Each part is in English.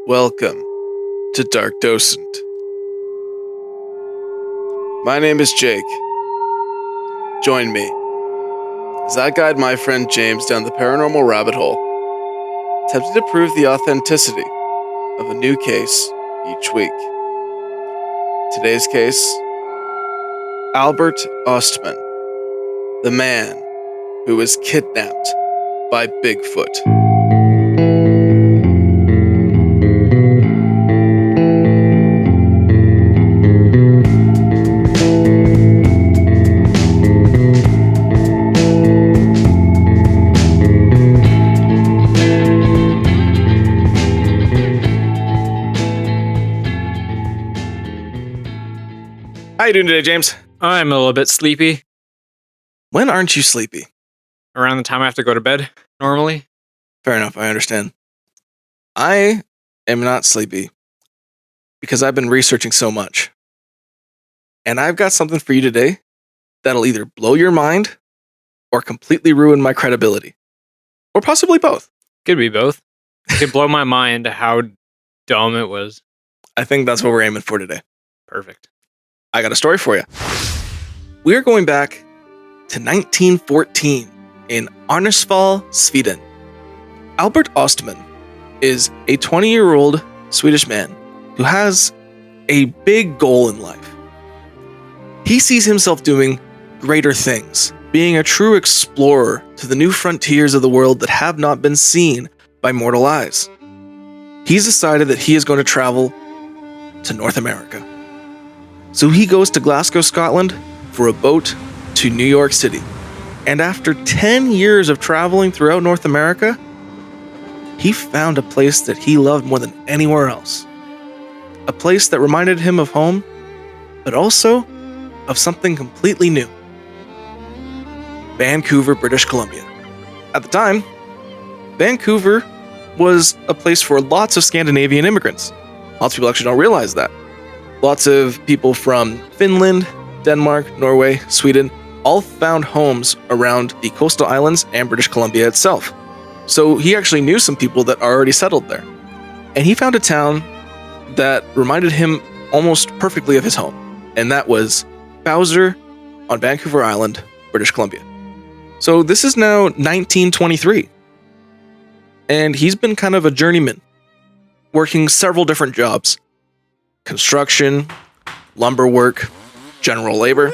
Welcome to Dark Docent. My name is Jake. Join me as I guide my friend James down the paranormal rabbit hole, attempting to prove the authenticity of a new case each week. Today's case, Albert Ostman, the man who was kidnapped by Bigfoot. How you doing today, James? I'm a little bit sleepy. When aren't you sleepy? Around the time I have to go to bed, normally. Fair enough, I understand. I am not sleepy because I've been researching so much. And I've got something for you today that'll either blow your mind or completely ruin my credibility. Or possibly both. Could be both. It could blow my mind how dumb it was. I think that's what we're aiming for today. Perfect. I got a story for you. We're going back to 1914 in Arnäsvall, Sweden. Albert Ostman is a 20-year-old Swedish man who has a big goal in life. He sees himself doing greater things, being a true explorer to the new frontiers of the world that have not been seen by mortal eyes. He's decided that he is going to travel to North America. So he goes to Glasgow, Scotland for a boat to New York City. And after 10 years of traveling throughout North America, he found a place that he loved more than anywhere else. A place that reminded him of home, but also of something completely new. Vancouver, British Columbia. At the time, Vancouver was a place for lots of Scandinavian immigrants. Lots of people actually don't realize that. Lots of people from Finland, Denmark, Norway, Sweden, all found homes around the coastal islands and British Columbia itself. So he actually knew some people that are already settled there. And he found a town that reminded him almost perfectly of his home. And that was Bowser on Vancouver Island, British Columbia. So this is now 1923. And he's been kind of a journeyman, working several different jobs. Construction, lumber work, general labor,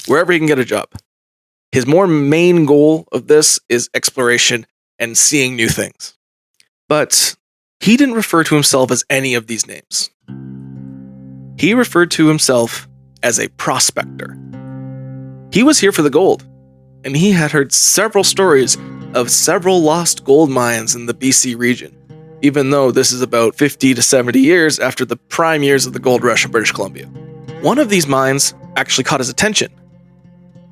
wherever he can get a job. His more main goal of this is exploration and seeing new things. But he didn't refer to himself as any of these names. He referred to himself as a prospector. He was here for the gold, and he had heard several stories of several lost gold mines in the BC region, even though this is about 50 to 70 years after the prime years of the gold rush in British Columbia. One of these mines actually caught his attention.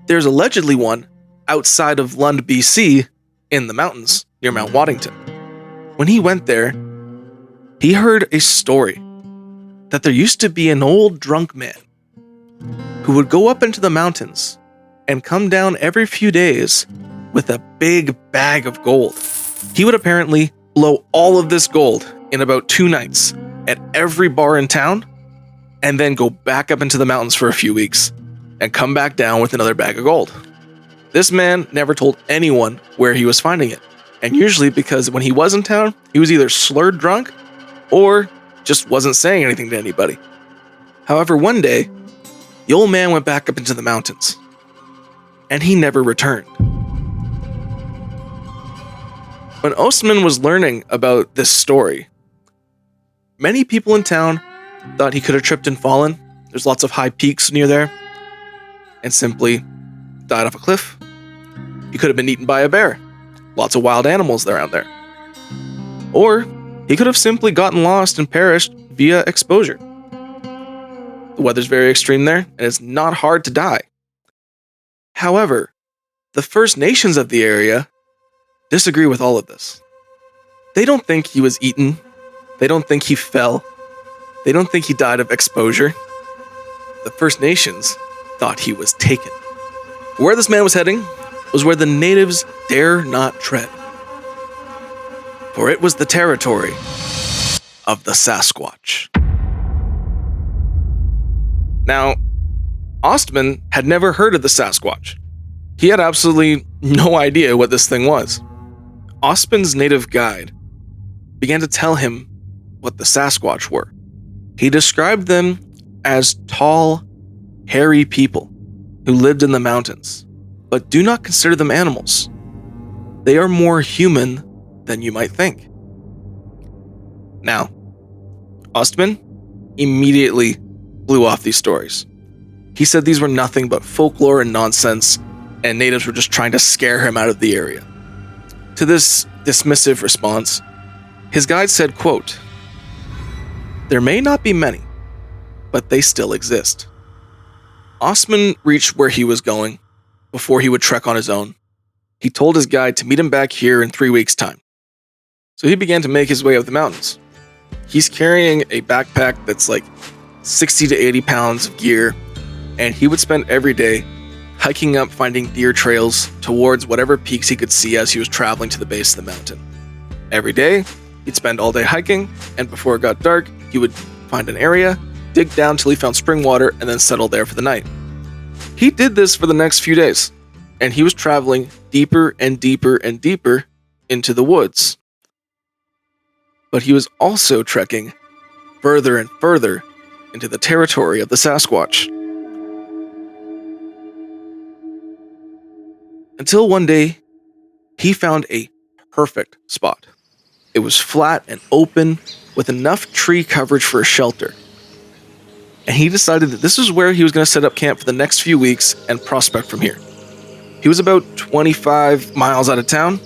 There's allegedly one outside of Lund, BC, in the mountains near Mount Waddington. When he went there, he heard a story that there used to be an old drunk man who would go up into the mountains and come down every few days with a big bag of gold. He would apparently blow all of this gold in about 2 nights at every bar in town, and then go back up into the mountains for a few weeks and come back down with another bag of gold. This man never told anyone where he was finding it, and usually because when he was in town, he was either slurred drunk or just wasn't saying anything to anybody. However, one day, the old man went back up into the mountains, and he never returned. When Ostman was learning about this story, many people in town thought he could have tripped and fallen. There's lots of high peaks near there. And simply died off a cliff. He could have been eaten by a bear. Lots of wild animals around there. Or he could have simply gotten lost and perished via exposure. The weather's very extreme there, and it's not hard to die. However, the First Nations of the area disagree with all of this. They don't think he was eaten. They don't think he fell. They don't think he died of exposure. The First Nations thought he was taken. Where this man was heading was where the natives dare not tread. For it was the territory of the Sasquatch. Now, Ostman had never heard of the Sasquatch. He had absolutely no idea what this thing was. Ostman's native guide began to tell him what the Sasquatch were. He described them as tall, hairy people who lived in the mountains, but do not consider them animals. They are more human than you might think. Now, Ostman immediately blew off these stories. He said these were nothing but folklore and nonsense, and natives were just trying to scare him out of the area. To this dismissive response, his guide said, quote, "There may not be many, but they still exist." Ostman reached where he was going before he would trek on his own. He told his guide to meet him back here in 3 weeks' time. So he began to make his way up the mountains. He's carrying a backpack that's like 60 to 80 pounds of gear, and he would spend every day hiking up, finding deer trails towards whatever peaks he could see as he was traveling to the base of the mountain. Every day, he'd spend all day hiking, and before it got dark, he would find an area, dig down till he found spring water, and then settle there for the night. He did this for the next few days, and he was traveling deeper and deeper and deeper into the woods. But he was also trekking further and further into the territory of the Sasquatch. Until one day, he found a perfect spot. It was flat and open with enough tree coverage for a shelter. And he decided that this is where he was going to set up camp for the next few weeks and prospect from here. He was about 25 miles out of town,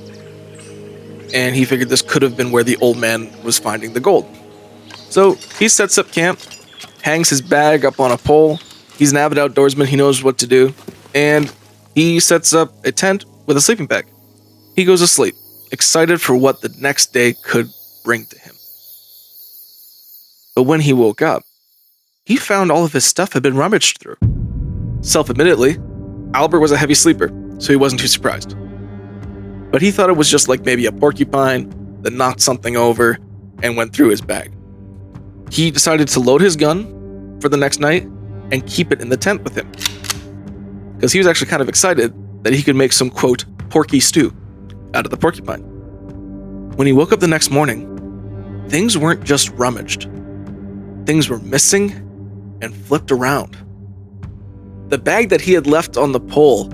and he figured this could have been where the old man was finding the gold. So he sets up camp, hangs his bag up on a pole. He's an avid outdoorsman, he knows what to do, and he sets up a tent with a sleeping bag. He goes to sleep, excited for what the next day could bring to him. But when he woke up, he found all of his stuff had been rummaged through. Self-admittedly, Albert was a heavy sleeper, so he wasn't too surprised. But he thought it was just like maybe a porcupine that knocked something over and went through his bag. He decided to load his gun for the next night and keep it in the tent with him, because he was actually kind of excited that he could make some, quote, porky stew out of the porcupine. When he woke up the next morning, things weren't just rummaged. Things were missing and flipped around. The bag that he had left on the pole,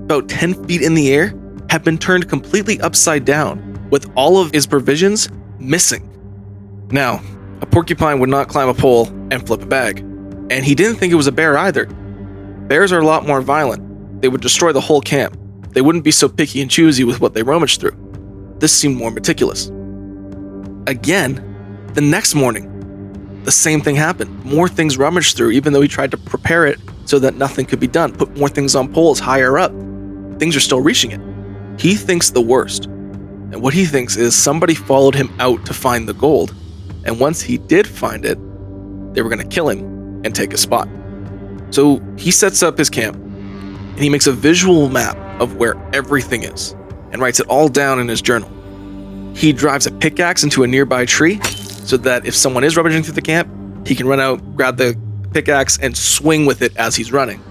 about 10 feet in the air, had been turned completely upside down, with all of his provisions missing. Now, a porcupine would not climb a pole and flip a bag, and he didn't think it was a bear either. Bears are a lot more violent. They would destroy the whole camp. They wouldn't be so picky and choosy with what they rummaged through. This seemed more meticulous. Again, the next morning, the same thing happened. More things rummaged through, even though he tried to prepare it so that nothing could be done. Put more things on poles higher up. Things are still reaching it. He thinks the worst. And what he thinks is somebody followed him out to find the gold. And once he did find it, they were going to kill him and take his spot. So he sets up his camp, and he makes a visual map of where everything is and writes it all down in his journal. He drives a pickaxe into a nearby tree so that if someone is rummaging through the camp, he can run out, grab the pickaxe, and swing with it as he's running.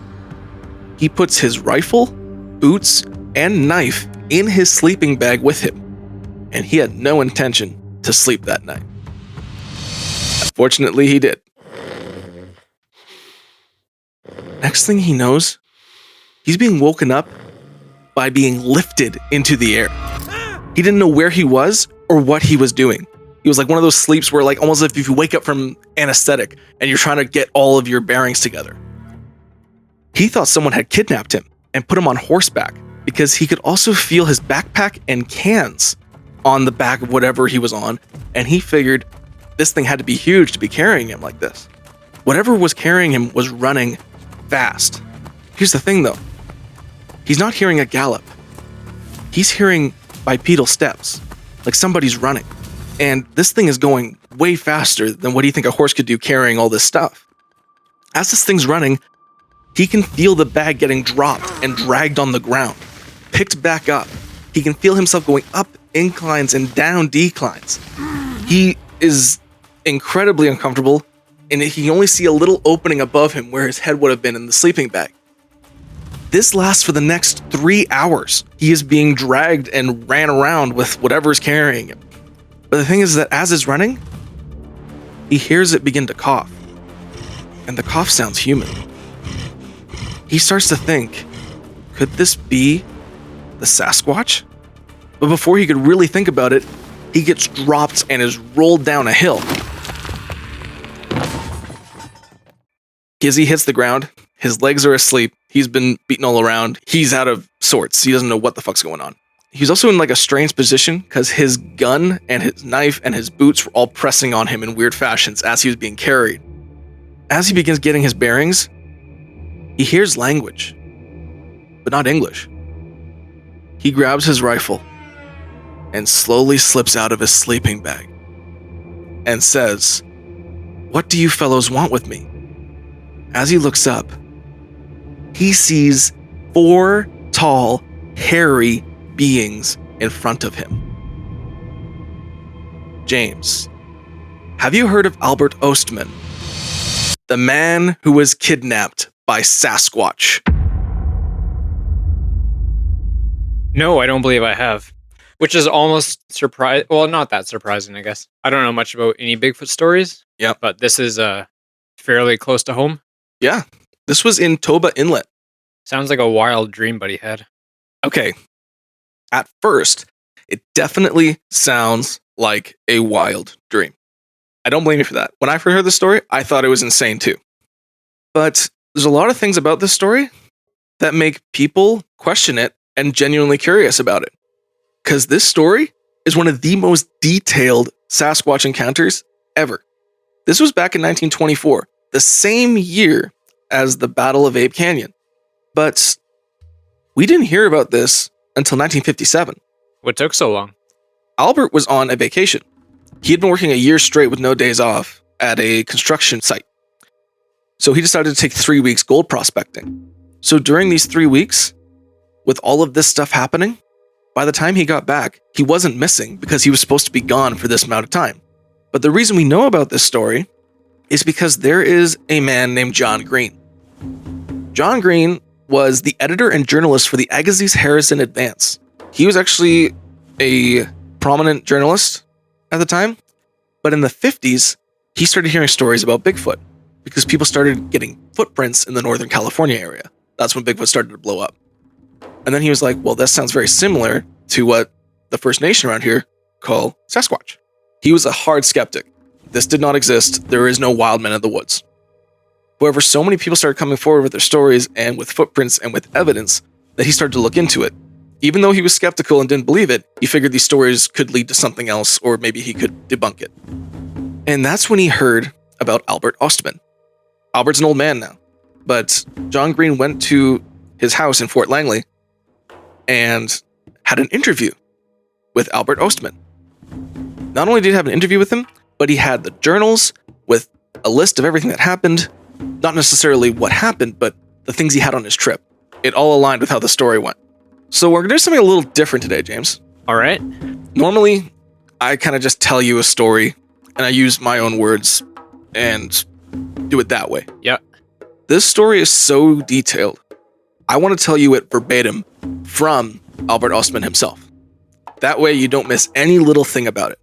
He puts his rifle, boots, and knife in his sleeping bag with him, and he had no intention to sleep that night. Unfortunately, he did. Next thing he knows, he's being woken up by being lifted into the air. He didn't know where he was or what he was doing. He was like one of those sleeps where, like, almost if you wake up from anesthetic and you're trying to get all of your bearings together. He thought someone had kidnapped him and put him on horseback, because he could also feel his backpack and cans on the back of whatever he was on, and he figured this thing had to be huge to be carrying him like this. Whatever was carrying him was running fast. Here's the thing though. He's not hearing a gallop. He's hearing bipedal steps, like somebody's running. And this thing is going way faster than what do you think a horse could do carrying all this stuff. As this thing's running, he can feel the bag getting dropped and dragged on the ground, picked back up. He can feel himself going up inclines and down declines. He is incredibly uncomfortable, and he can only see a little opening above him where his head would have been in the sleeping bag. This lasts for the next 3 hours. He is being dragged and ran around with whatever's carrying him. But the thing is that as it's running, he hears it begin to cough. And the cough sounds human. He starts to think, could this be the Sasquatch? But before he could really think about it, he gets dropped and is rolled down a hill. As he hits the ground, his legs are asleep. He's been beaten all around. He's out of sorts. He doesn't know what the fuck's going on. He's also in like a strange position because his gun and his knife and his boots were all pressing on him in weird fashions as he was being carried. As he begins getting his bearings, he hears language, but not English. He grabs his rifle and slowly slips out of his sleeping bag and says, "What do you fellows want with me?" As he looks up, he sees 4 tall, hairy beings in front of him. James, have you heard of Albert Ostman? The man who was kidnapped by Sasquatch. No, I don't believe I have. Which is almost surprising. Well, not that surprising, I guess. I don't know much about any Bigfoot stories. Yeah. But this is fairly close to home. Yeah. This was in Toba Inlet. Sounds like a wild dream buddy had. Okay. At first, it definitely sounds like a wild dream. I don't blame you for that. When I first heard the story, I thought it was insane too. But there's a lot of things about this story that make people question it and genuinely curious about it. Because this story is one of the most detailed Sasquatch encounters ever. This was back in 1924, the same year as the Battle of Ape Canyon. But we didn't hear about this until 1957. What took so long? Albert was on a vacation. He had been working a year straight with no days off at a construction site. So he decided to take 3 weeks gold prospecting. So during these 3 weeks, with all of this stuff happening, by the time he got back, he wasn't missing because he was supposed to be gone for this amount of time. But the reason we know about this story is because there is a man named John Green. John Green was the editor and journalist for the Agassiz Harrison Advance. He was actually a prominent journalist at the time, but in the 50s, he started hearing stories about Bigfoot because people started getting footprints in the Northern California area. That's when Bigfoot started to blow up. And then he was like, well, that sounds very similar to what the First Nation around here call Sasquatch. He was a hard skeptic. This did not exist. There is no wild men of the woods. However, so many people started coming forward with their stories and with footprints and with evidence that he started to look into it. Even though he was skeptical and didn't believe it, he figured these stories could lead to something else, or maybe he could debunk it. And that's when he heard about Albert Ostman. Albert's an old man now, but John Green went to his house in Fort Langley and had an interview with Albert Ostman. Not only did he have an interview with him, but he had the journals with a list of everything that happened. Not necessarily what happened, but the things he had on his trip. It all aligned with how the story went. So we're going to do something a little different today, James. All right. Normally, I kind of just tell you a story, and I use my own words and do it that way. Yeah. This story is so detailed. I want to tell you it verbatim from Albert Ostman himself. That way you don't miss any little thing about it.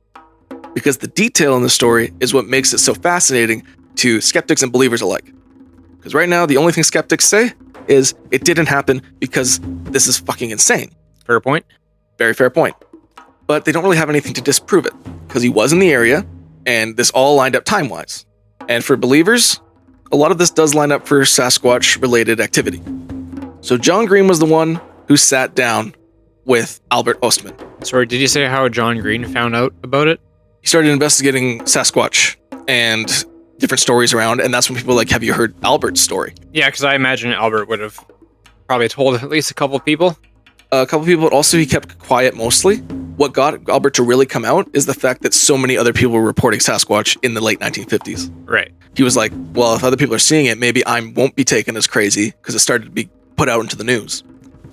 Because the detail in the story is what makes it so fascinating to skeptics and believers alike. Because right now, the only thing skeptics say is it didn't happen because this is fucking insane. Fair point. Very fair point. But they don't really have anything to disprove it. Because he was in the area, and this all lined up time-wise. And for believers, a lot of this does line up for Sasquatch-related activity. So John Green was the one who sat down with Albert Ostman. Sorry, did you say how John Green found out about it? He started investigating Sasquatch and different stories around, and that's when people were like, have you heard Albert's story? Yeah, because I imagine Albert would have probably told at least a couple people. A couple people, but also he kept quiet mostly. What got Albert to really come out is the fact that so many other people were reporting Sasquatch in the late 1950s. Right. He was like, well, if other people are seeing it, maybe I won't be taken as crazy, because it started to be put out into the news.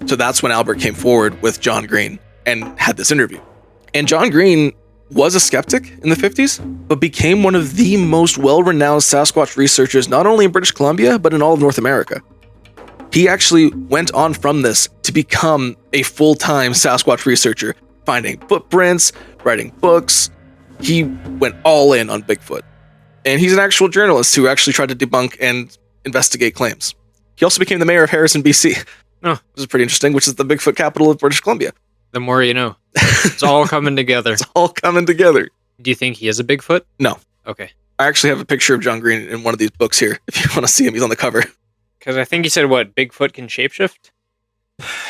So that's when Albert came forward with John Green and had this interview. And John Green was a skeptic in the 50s, but became one of the most well-renowned Sasquatch researchers not only in British Columbia, but in all of North America. He actually went on from this to become a full-time Sasquatch researcher, finding footprints, writing books. He went all in on Bigfoot. And he's an actual journalist who actually tried to debunk and investigate claims. He also became the mayor of Harrison, BC. Oh, this is pretty interesting, which is the Bigfoot capital of British Columbia. The more you know. It's all coming together. It's all coming together. Do you think he is a Bigfoot? No. Okay. I actually have a picture of John Green in one of these books here. If you want to see him, he's on the cover. Because I think he said, Bigfoot can shapeshift?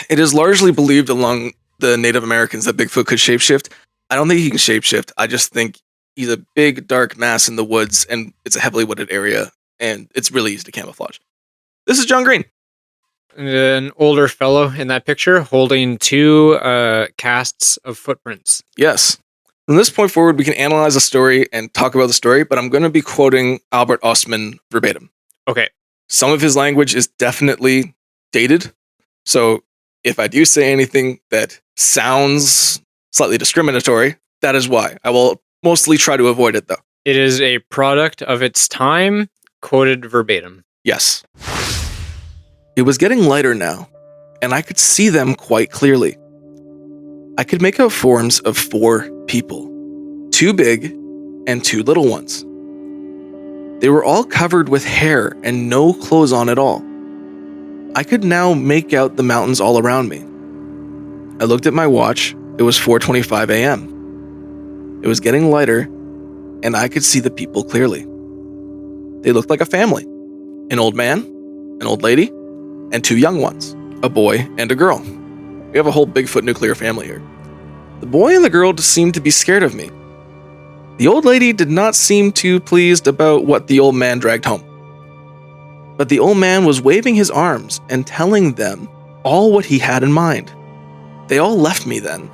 It is largely believed among the Native Americans that Bigfoot could shapeshift. I don't think he can shapeshift. I just think he's a big, dark mass in the woods, and it's a heavily wooded area, and it's really easy to camouflage. This is John Green. An older fellow in that picture holding two casts of footprints. Yes. From this point forward, we can analyze the story and talk about the story, but I'm going to be quoting Albert Ostman verbatim. Okay. Some of his language is definitely dated, so if I do say anything that sounds slightly discriminatory, that is why. I will mostly try to avoid it, though. It is a product of its time, quoted verbatim. Yes. It was getting lighter now, and I could see them quite clearly. I could make out forms of 4 people, 2 big and 2 little ones. They were all covered with hair and no clothes on at all. I could now make out the mountains all around me. I looked at my watch. It was 4:25 a.m. It was getting lighter, and I could see the people clearly. They looked like a family. An old man, an old lady, and 2 young ones, a boy and a girl. We have a whole Bigfoot nuclear family here. The boy and the girl just seemed to be scared of me. The old lady did not seem too pleased about what the old man dragged home. But the old man was waving his arms and telling them all what he had in mind. They all left me then.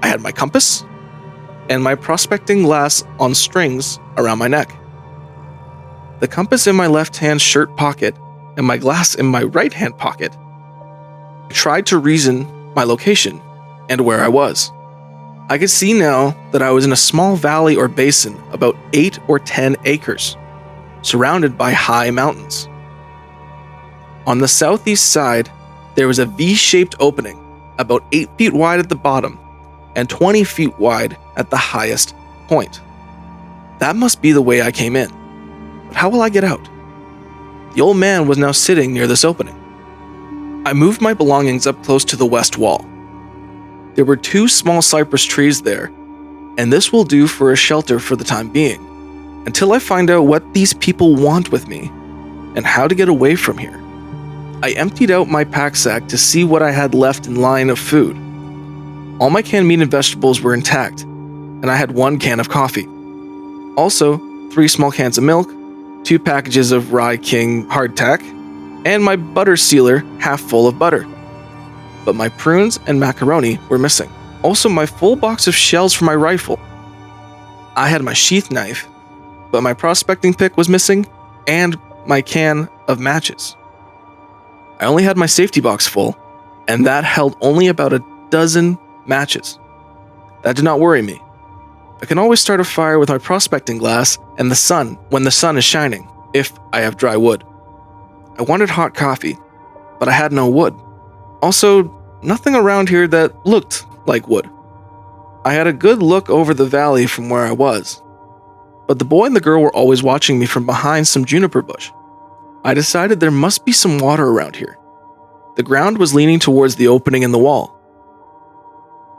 I had my compass and my prospecting glass on strings around my neck. The compass in my left-hand shirt pocket and my glass in my right-hand pocket. I tried to reason my location and where I was. I could see now that I was in a small valley or basin about 8 or 10 acres, surrounded by high mountains. On the southeast side, there was a V-shaped opening about 8 feet wide at the bottom and 20 feet wide at the highest point. That must be the way I came in. But how will I get out? The old man was now sitting near this opening. I moved my belongings up close to the west wall. There were 2 small cypress trees there, and this will do for a shelter for the time being, until I find out what these people want with me and how to get away from here. I emptied out my pack sack to see what I had left in line of food. All my canned meat and vegetables were intact, and I had 1 can of coffee. Also, 3 small cans of milk, 2 packages of Rye King hardtack, and my butter sealer half full of butter. But my prunes and macaroni were missing. Also, my full box of shells for my rifle. I had my sheath knife, but my prospecting pick was missing, and my can of matches. I only had my safety box full, and that held only about a dozen matches. That did not worry me. I can always start a fire with my prospecting glass and the sun when the sun is shining, if I have dry wood. I wanted hot coffee, but I had no wood. Also, nothing around here that looked like wood. I had a good look over the valley from where I was, but the boy and the girl were always watching me from behind some juniper bush. I decided there must be some water around here. The ground was leaning towards the opening in the wall.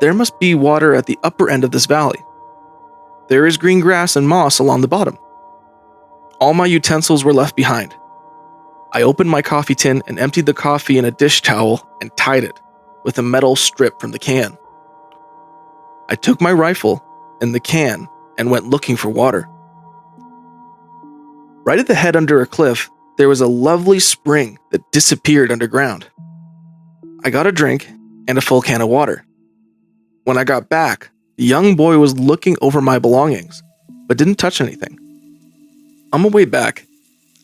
There must be water at the upper end of this valley. There is green grass and moss along the bottom. All my utensils were left behind. I opened my coffee tin and emptied the coffee in a dish towel and tied it with a metal strip from the can. I took my rifle and the can and went looking for water. Right at the head under a cliff, there was a lovely spring that disappeared underground. I got a drink and a full can of water. When I got back, the young boy was looking over my belongings, but didn't touch anything. On my way back,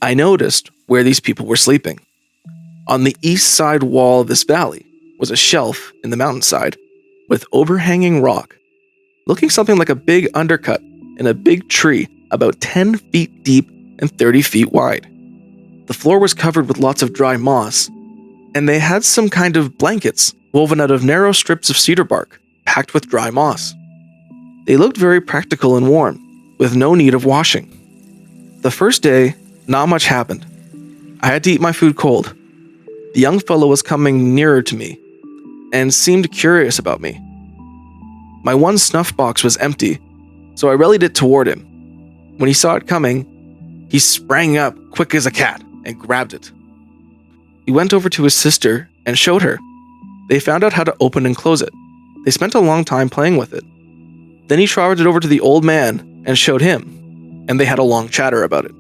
I noticed where these people were sleeping. On the east side wall of this valley was a shelf in the mountainside with overhanging rock. looking something like a big undercut in a big tree about 10 feet deep and 30 feet wide. The floor was covered with lots of dry moss, and they had some kind of blankets woven out of narrow strips of cedar bark packed with dry moss. They looked very practical and warm, with no need of washing. The first day, not much happened. I had to eat my food cold. The young fellow was coming nearer to me and seemed curious about me. My one snuff box was empty, so I rallied it toward him. When he saw it coming, he sprang up quick as a cat and grabbed it. He went over to his sister and showed her. They found out how to open and close it. They spent a long time playing with it. Then he trotted it over to the old man and showed him, and they had a long chatter about it.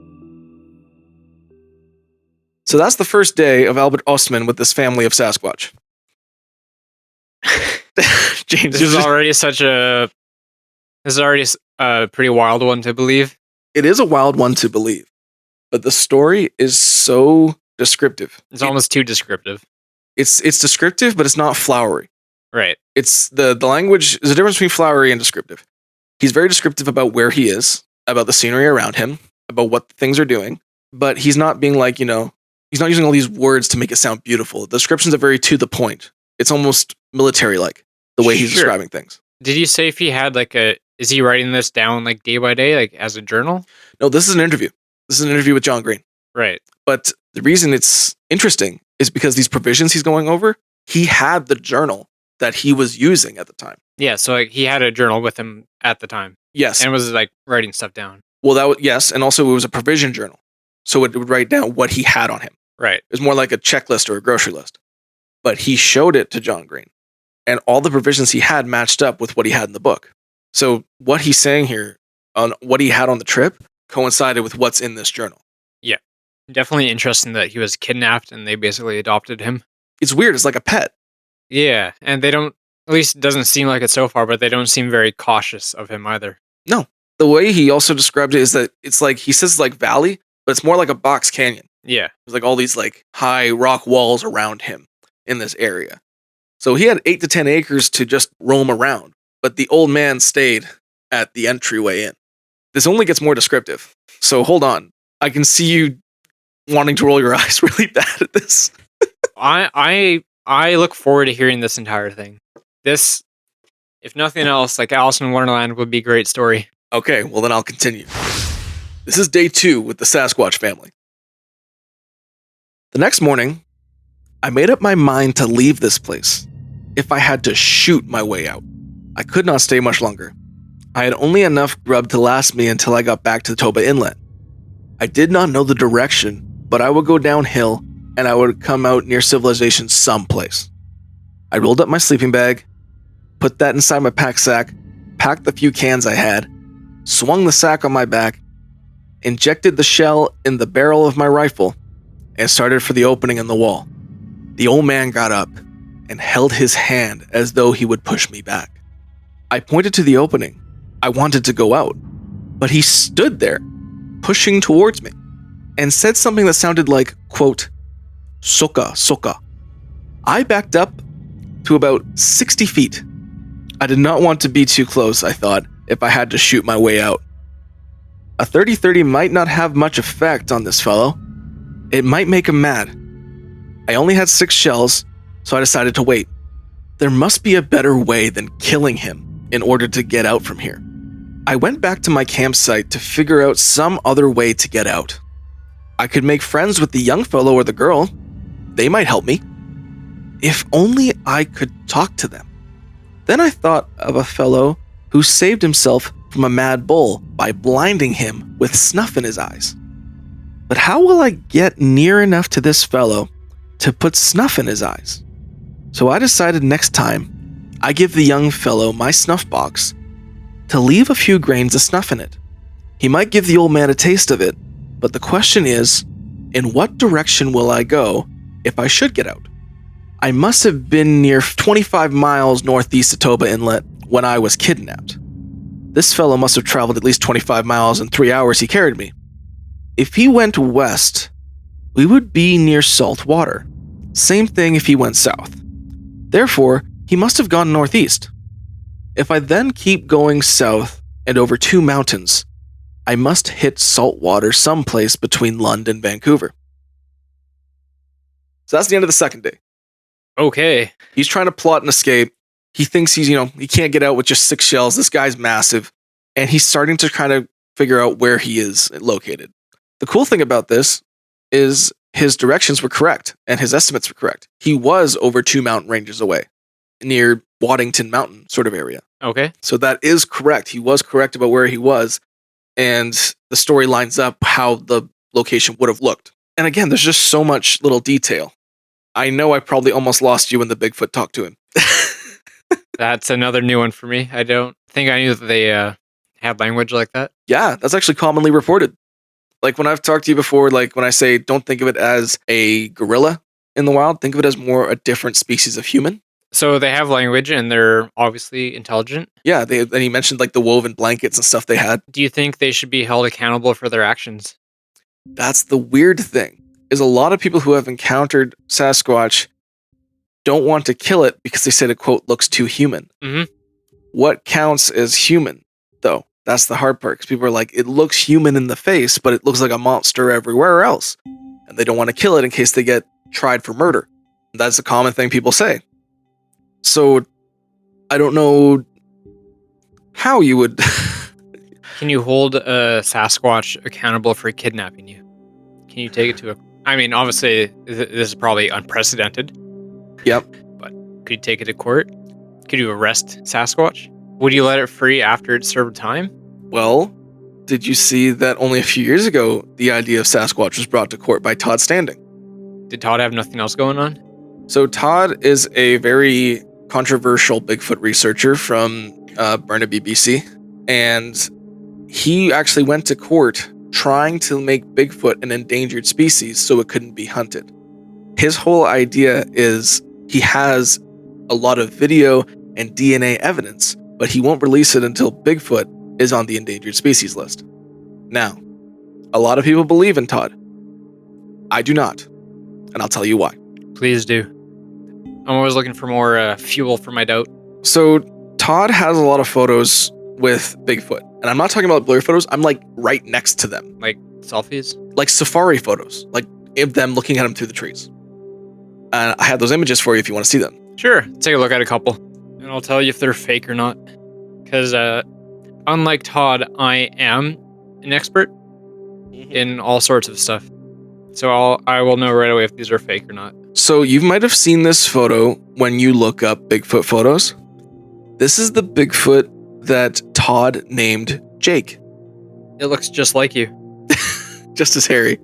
So that's the first day of Albert Ostman with this family of Sasquatch. James, This is already a pretty wild one to believe. It is a wild one to believe, but the story is so descriptive. It's almost too descriptive. It's descriptive, but it's not flowery. Right. It's the language. There's a difference between flowery and descriptive. He's very descriptive about where he is, about the scenery around him, about what things are doing, but he's not being like, he's not using all these words to make it sound beautiful. The descriptions are very to the point. It's almost military-like, the way he's describing things. Did you say if he had is he writing this down like day by day, like as a journal? No, this is an interview. This is an interview with John Green. Right. But the reason it's interesting is because these provisions he's going over, he had the journal that he was using at the time. Yeah, so he had a journal with him at the time. Yes. And was writing stuff down. Well, yes, and also it was a provision journal. So it would write down what he had on him. Right. It was more like a checklist or a grocery list. But he showed it to John Green. And all the provisions he had matched up with what he had in the book. So what he's saying here on what he had on the trip coincided with what's in this journal. Yeah. Definitely interesting that he was kidnapped and they basically adopted him. It's weird. It's like a pet. Yeah. And they don't, at least it doesn't seem like it so far, but they don't seem very cautious of him either. No. The way he also described it is that it's like, he says like valley, but it's more like a box canyon. Yeah. There's like all these like high rock walls around him in this area. So he had 8 to 10 acres to just roam around, but the old man stayed at the entryway in. This only gets more descriptive. So hold on. I can see you wanting to roll your eyes really bad at this. I look forward to hearing this entire thing. This, if nothing else, like Alice in Wonderland would be a great story. Okay, well then I'll continue. This is day 2 with the Sasquatch family. The next morning, I made up my mind to leave this place if I had to shoot my way out. I could not stay much longer. I had only enough grub to last me until I got back to Toba Inlet. I did not know the direction, but I would go downhill and I would come out near civilization someplace. I rolled up my sleeping bag, put that inside my pack sack, packed the few cans I had, swung the sack on my back, injected the shell in the barrel of my rifle, and started for the opening in the wall. The old man got up and held his hand as though he would push me back. I pointed to the opening. I wanted to go out, but he stood there, pushing towards me, and said something that sounded like, quote, "Soka, soka." I backed up to about 60 feet. I did not want to be too close, I thought, if I had to shoot my way out. A 30-30 might not have much effect on this fellow. It might make him mad. I only had 6 shells, so I decided to wait. There must be a better way than killing him in order to get out from here. I went back to my campsite to figure out some other way to get out. I could make friends with the young fellow or the girl. They might help me. If only I could talk to them. Then I thought of a fellow who saved himself from a mad bull by blinding him with snuff in his eyes. But how will I get near enough to this fellow to put snuff in his eyes? So I decided next time I give the young fellow my snuff box to leave a few grains of snuff in it. He might give the old man a taste of it, but the question is, in what direction will I go if I should get out? I must have been near 25 miles northeast of Toba Inlet when I was kidnapped. This fellow must have traveled at least 25 miles in 3 hours he carried me. If he went west, we would be near salt water. Same thing if he went south. Therefore, he must have gone northeast. If I then keep going south and over 2 mountains, I must hit salt water someplace between London and Vancouver. So that's the end of the second day. Okay. He's trying to plot an escape. He thinks he can't get out with just 6 shells. This guy's massive. And he's starting to kind of figure out where he is located. The cool thing about this is his directions were correct and his estimates were correct. He was over 2 mountain ranges away, near Waddington Mountain sort of area. Okay. So that is correct. He was correct about where he was. And the story lines up how the location would have looked. And again, there's just so much little detail. I know I probably almost lost you when the Bigfoot talked to him. That's another new one for me. I don't think I knew that they had language like that. Yeah, that's actually commonly reported. Like when I've talked to you before, like when I say don't think of it as a gorilla in the wild, think of it as more a different species of human. So they have language and they're obviously intelligent. Yeah, and he mentioned like the woven blankets and stuff they had. Do you think they should be held accountable for their actions? That's the weird thing, is a lot of people who have encountered Sasquatch don't want to kill it because they said it, quote, looks too human. Mm-hmm. What counts as human, though? That's the hard part, because people are like, it looks human in the face, but it looks like a monster everywhere else. And they don't want to kill it in case they get tried for murder. That's a common thing people say. So, I don't know how you would... Can you hold a Sasquatch accountable for kidnapping you? Can you take it to a... I mean, obviously, this is probably unprecedented. Yep. But could you take it to court? Could you arrest Sasquatch? Would you let it free after it served time? Well, did you see that only a few years ago, the idea of Sasquatch was brought to court by Todd Standing? Did Todd have nothing else going on? So Todd is a very controversial Bigfoot researcher from Burnaby, BC. And he actually went to court trying to make Bigfoot an endangered species so it couldn't be hunted. His whole idea is he has a lot of video and DNA evidence, but he won't release it until Bigfoot is on the endangered species list. Now, a lot of people believe in Todd. I do not, and I'll tell you why. Please do. I'm always looking for more fuel for my doubt. So, Todd has a lot of photos with Bigfoot, and I'm not talking about blurry photos, I'm like right next to them. Like selfies? Like safari photos, like of them looking at him through the trees. And I have those images for you if you want to see them. Sure, take a look at a couple, and I'll tell you if they're fake or not. Because unlike Todd, I am an expert in all sorts of stuff. So I will know right away if these are fake or not. So you might have seen this photo when you look up Bigfoot photos. This is the Bigfoot that Todd named Jake. It looks just like you. Just as hairy.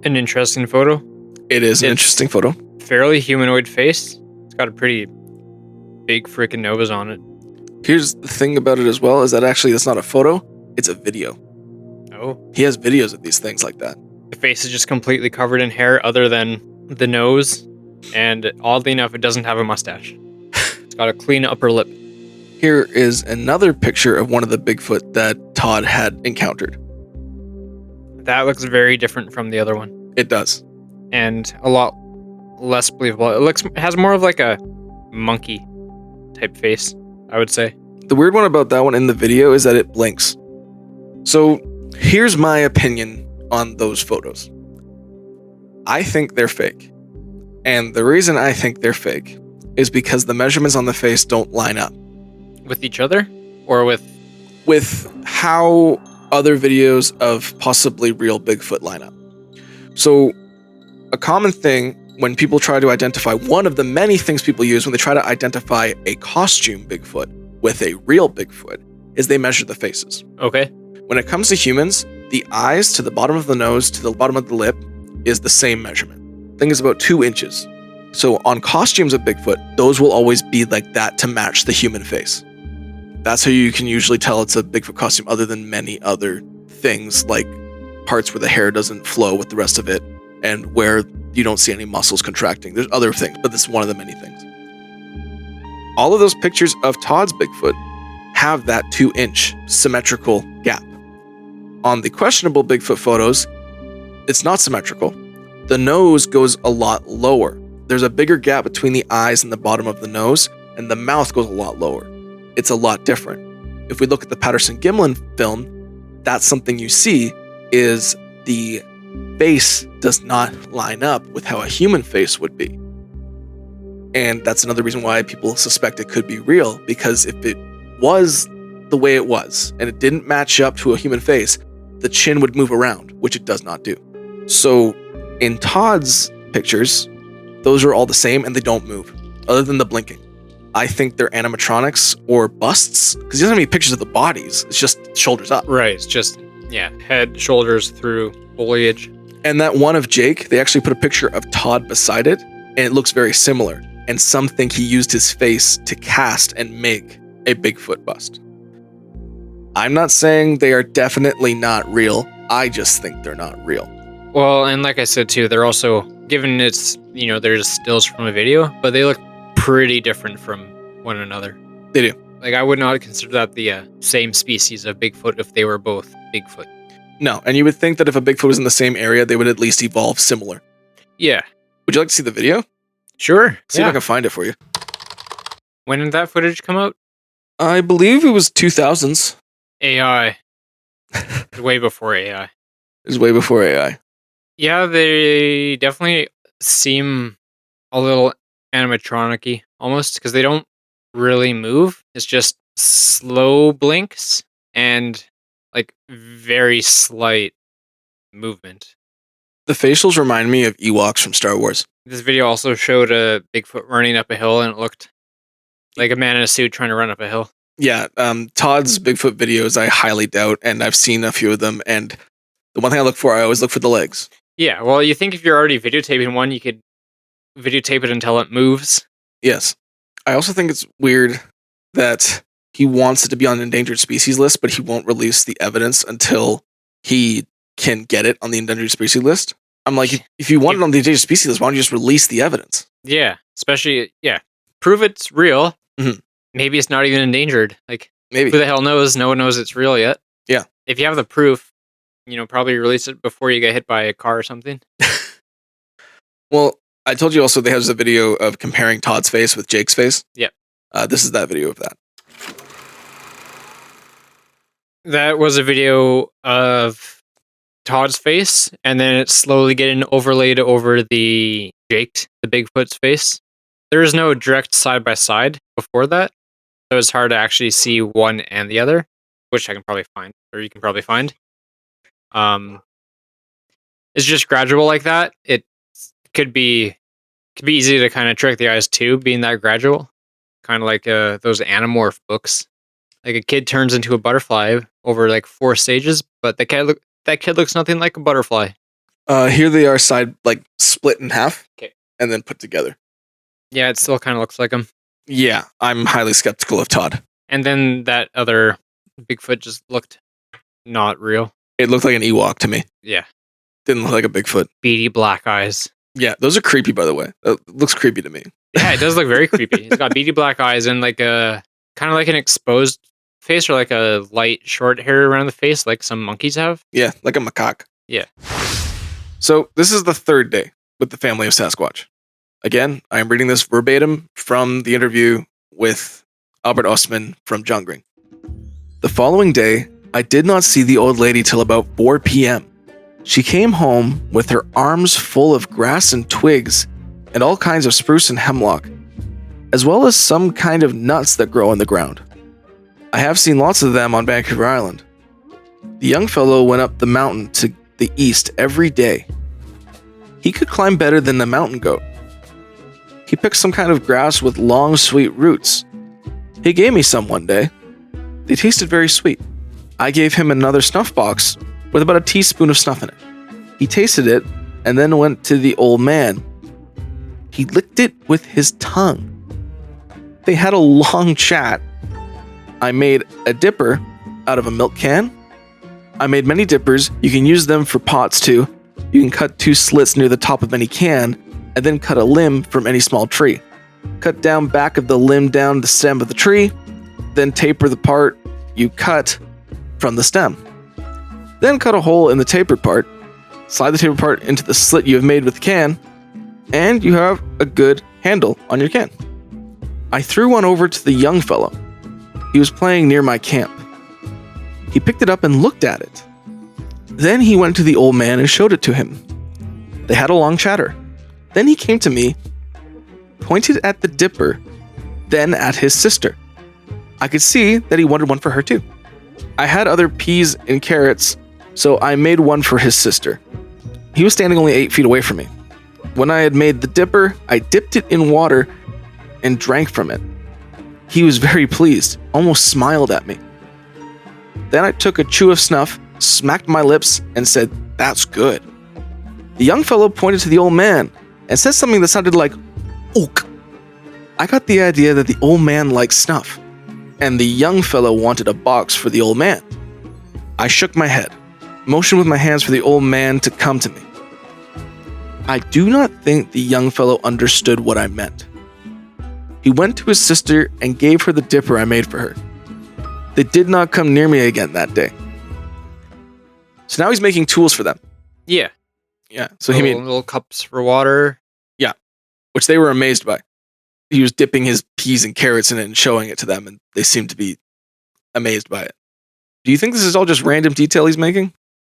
An interesting photo. It's an interesting photo. Fairly humanoid face. It's got a pretty big freaking nose on it. Here's the thing about it as well, is that actually that's not a photo, it's a video. Oh. He has videos of these things like that. The face is just completely covered in hair other than the nose, and oddly enough, it doesn't have a mustache. It's got a clean upper lip. Here is another picture of one of the Bigfoot that Todd had encountered. That looks very different from the other one. It does. And a lot less believable. It has more of like a monkey type face, I would say. The weird one about that one in the video is that it blinks. So here's my opinion on those photos. I think they're fake. And the reason I think they're fake is because the measurements on the face don't line up. With each other? Or with how other videos of possibly real Bigfoot line up. So a common thing when people try to identify, one of the many things people use when they try to identify a costume Bigfoot with a real Bigfoot, is they measure the faces. Okay. When it comes to humans, the eyes to the bottom of the nose to the bottom of the lip is the same measurement. I think it's about 2 inches. So on costumes of Bigfoot, those will always be like that to match the human face. That's how you can usually tell it's a Bigfoot costume, other than many other things like parts where the hair doesn't flow with the rest of it and where you don't see any muscles contracting. There's other things, but this is one of the many things. All of those pictures of Todd's Bigfoot have that 2-inch symmetrical gap. On the questionable Bigfoot photos, it's not symmetrical. The nose goes a lot lower. There's a bigger gap between the eyes and the bottom of the nose, and the mouth goes a lot lower. it's a lot different. If we look at the Patterson-Gimlin film, that's something you see is the face does not line up with how a human face would be. And that's another reason why people suspect it could be real, because if it was the way it was and it didn't match up to a human face, the chin would move around, which it does not do. So in Todd's pictures, those are all the same and they don't move, other than the blinking. I think they're animatronics or busts, because he doesn't have any pictures of the bodies. It's just shoulders up. Right, it's just, head, shoulders through foliage. And that one of Jake, they actually put a picture of Todd beside it, and it looks very similar. And some think he used his face to cast and make a Bigfoot bust. I'm not saying they are definitely not real. I just think they're not real. Well, and like I said too, they're also, given it's, they're just stills from a video, but they look pretty different from one another. They do. Like, I would not consider that the same species of Bigfoot if they were both Bigfoot. No, and you would think that if a Bigfoot was in the same area, they would at least evolve similar. Yeah. Would you like to see the video? Sure. See if I can find it for you. When did that footage come out? I believe it was 2000s. AI. Way before AI. It was way before AI. Yeah, they definitely seem a little animatronic-y, almost, because they don't really move. It's just slow blinks and like very slight movement. The facials remind me of Ewoks from Star Wars. This video also showed a Bigfoot running up a hill, and it looked like a man in a suit trying to run up a hill. Yeah, Todd's Bigfoot videos I highly doubt, and I've seen a few of them, and the one thing I always look for the legs. Yeah, well, you think if you're already videotaping one, you could videotape it until it moves. Yes. I also think it's weird that he wants it to be on an endangered species list, but he won't release the evidence until he can get it on the endangered species list. I'm like, if you want it on the endangered species list, why don't you just release the evidence? Yeah, especially, prove it's real. Mm-hmm. Maybe it's not even endangered. Like, maybe. Who the hell knows? No one knows it's real yet. Yeah. If you have the proof, probably release it before you get hit by a car or something. Well, I told you also they have a video of comparing Todd's face with Jake's face. Yep. This is that video of that. That was a video of Todd's face, and then it's slowly getting overlaid over the Bigfoot's face. There is no direct side by side before that, so it's hard to actually see one and the other, which I can probably find, or you can probably find. It's just gradual like that. It could be easy to kind of trick the eyes too, being that gradual, kind of like those Animorph books. Like a kid turns into a butterfly over like 4 stages, but that kid looks nothing like a butterfly. Here they are split in half, okay, and then put together. Yeah, it still kind of looks like him. Yeah, I'm highly skeptical of Todd. And then that other Bigfoot just looked not real. It looked like an Ewok to me. Yeah. Didn't look like a Bigfoot. Beady black eyes. Yeah, those are creepy, by the way. It looks creepy to me. Yeah, it does look very creepy. It's got beady black eyes and like a kind of like an exposed face, or like a light short hair around the face, like some monkeys have. Yeah, like a macaque. Yeah. So this is the 3rd day with the family of Sasquatch. Again, I am reading this verbatim from the interview with Albert Ostman from John Green. The following day, I did not see the old lady till about 4 p.m. She came home with her arms full of grass and twigs and all kinds of spruce and hemlock, as well as some kind of nuts that grow in the ground. I have seen lots of them on Vancouver Island. The young fellow went up the mountain to the east every day. He could climb better than the mountain goat. He picked some kind of grass with long, sweet roots. He gave me some one day. They tasted very sweet. I gave him another snuff box with about a teaspoon of snuff in it. He tasted it and then went to the old man. He licked it with his tongue. They had a long chat. I made a dipper out of a milk can. I made many dippers. You can use them for pots too. You can cut 2 slits near the top of any can, and then cut a limb from any small tree. Cut down back of the limb down the stem of the tree, then taper the part you cut from the stem. Then cut a hole in the tapered part, slide the tapered part into the slit you have made with the can, and you have a good handle on your can. I threw one over to the young fellow. He was playing near my camp. He picked it up and looked at it. Then he went to the old man and showed it to him. They had a long chatter. Then he came to me, pointed at the dipper, then at his sister. I could see that he wanted one for her too. I had other peas and carrots, so I made one for his sister. He was standing only 8 feet away from me. When I had made the dipper, I dipped it in water and drank from it. He was very pleased, almost smiled at me. Then I took a chew of snuff, smacked my lips, and said, "That's good." The young fellow pointed to the old man and said something that sounded like, "Ook." I got the idea that the old man liked snuff, and the young fellow wanted a box for the old man. I shook my head, motioned with my hands for the old man to come to me. I do not think the young fellow understood what I meant. He went to his sister and gave her the dipper I made for her. They did not come near me again that day. So now he's making tools for them. Yeah. Yeah. So he made little cups for water. Yeah. Which they were amazed by. He was dipping his peas and carrots in it and showing it to them, and they seemed to be amazed by it. Do you think this is all just random detail he's making?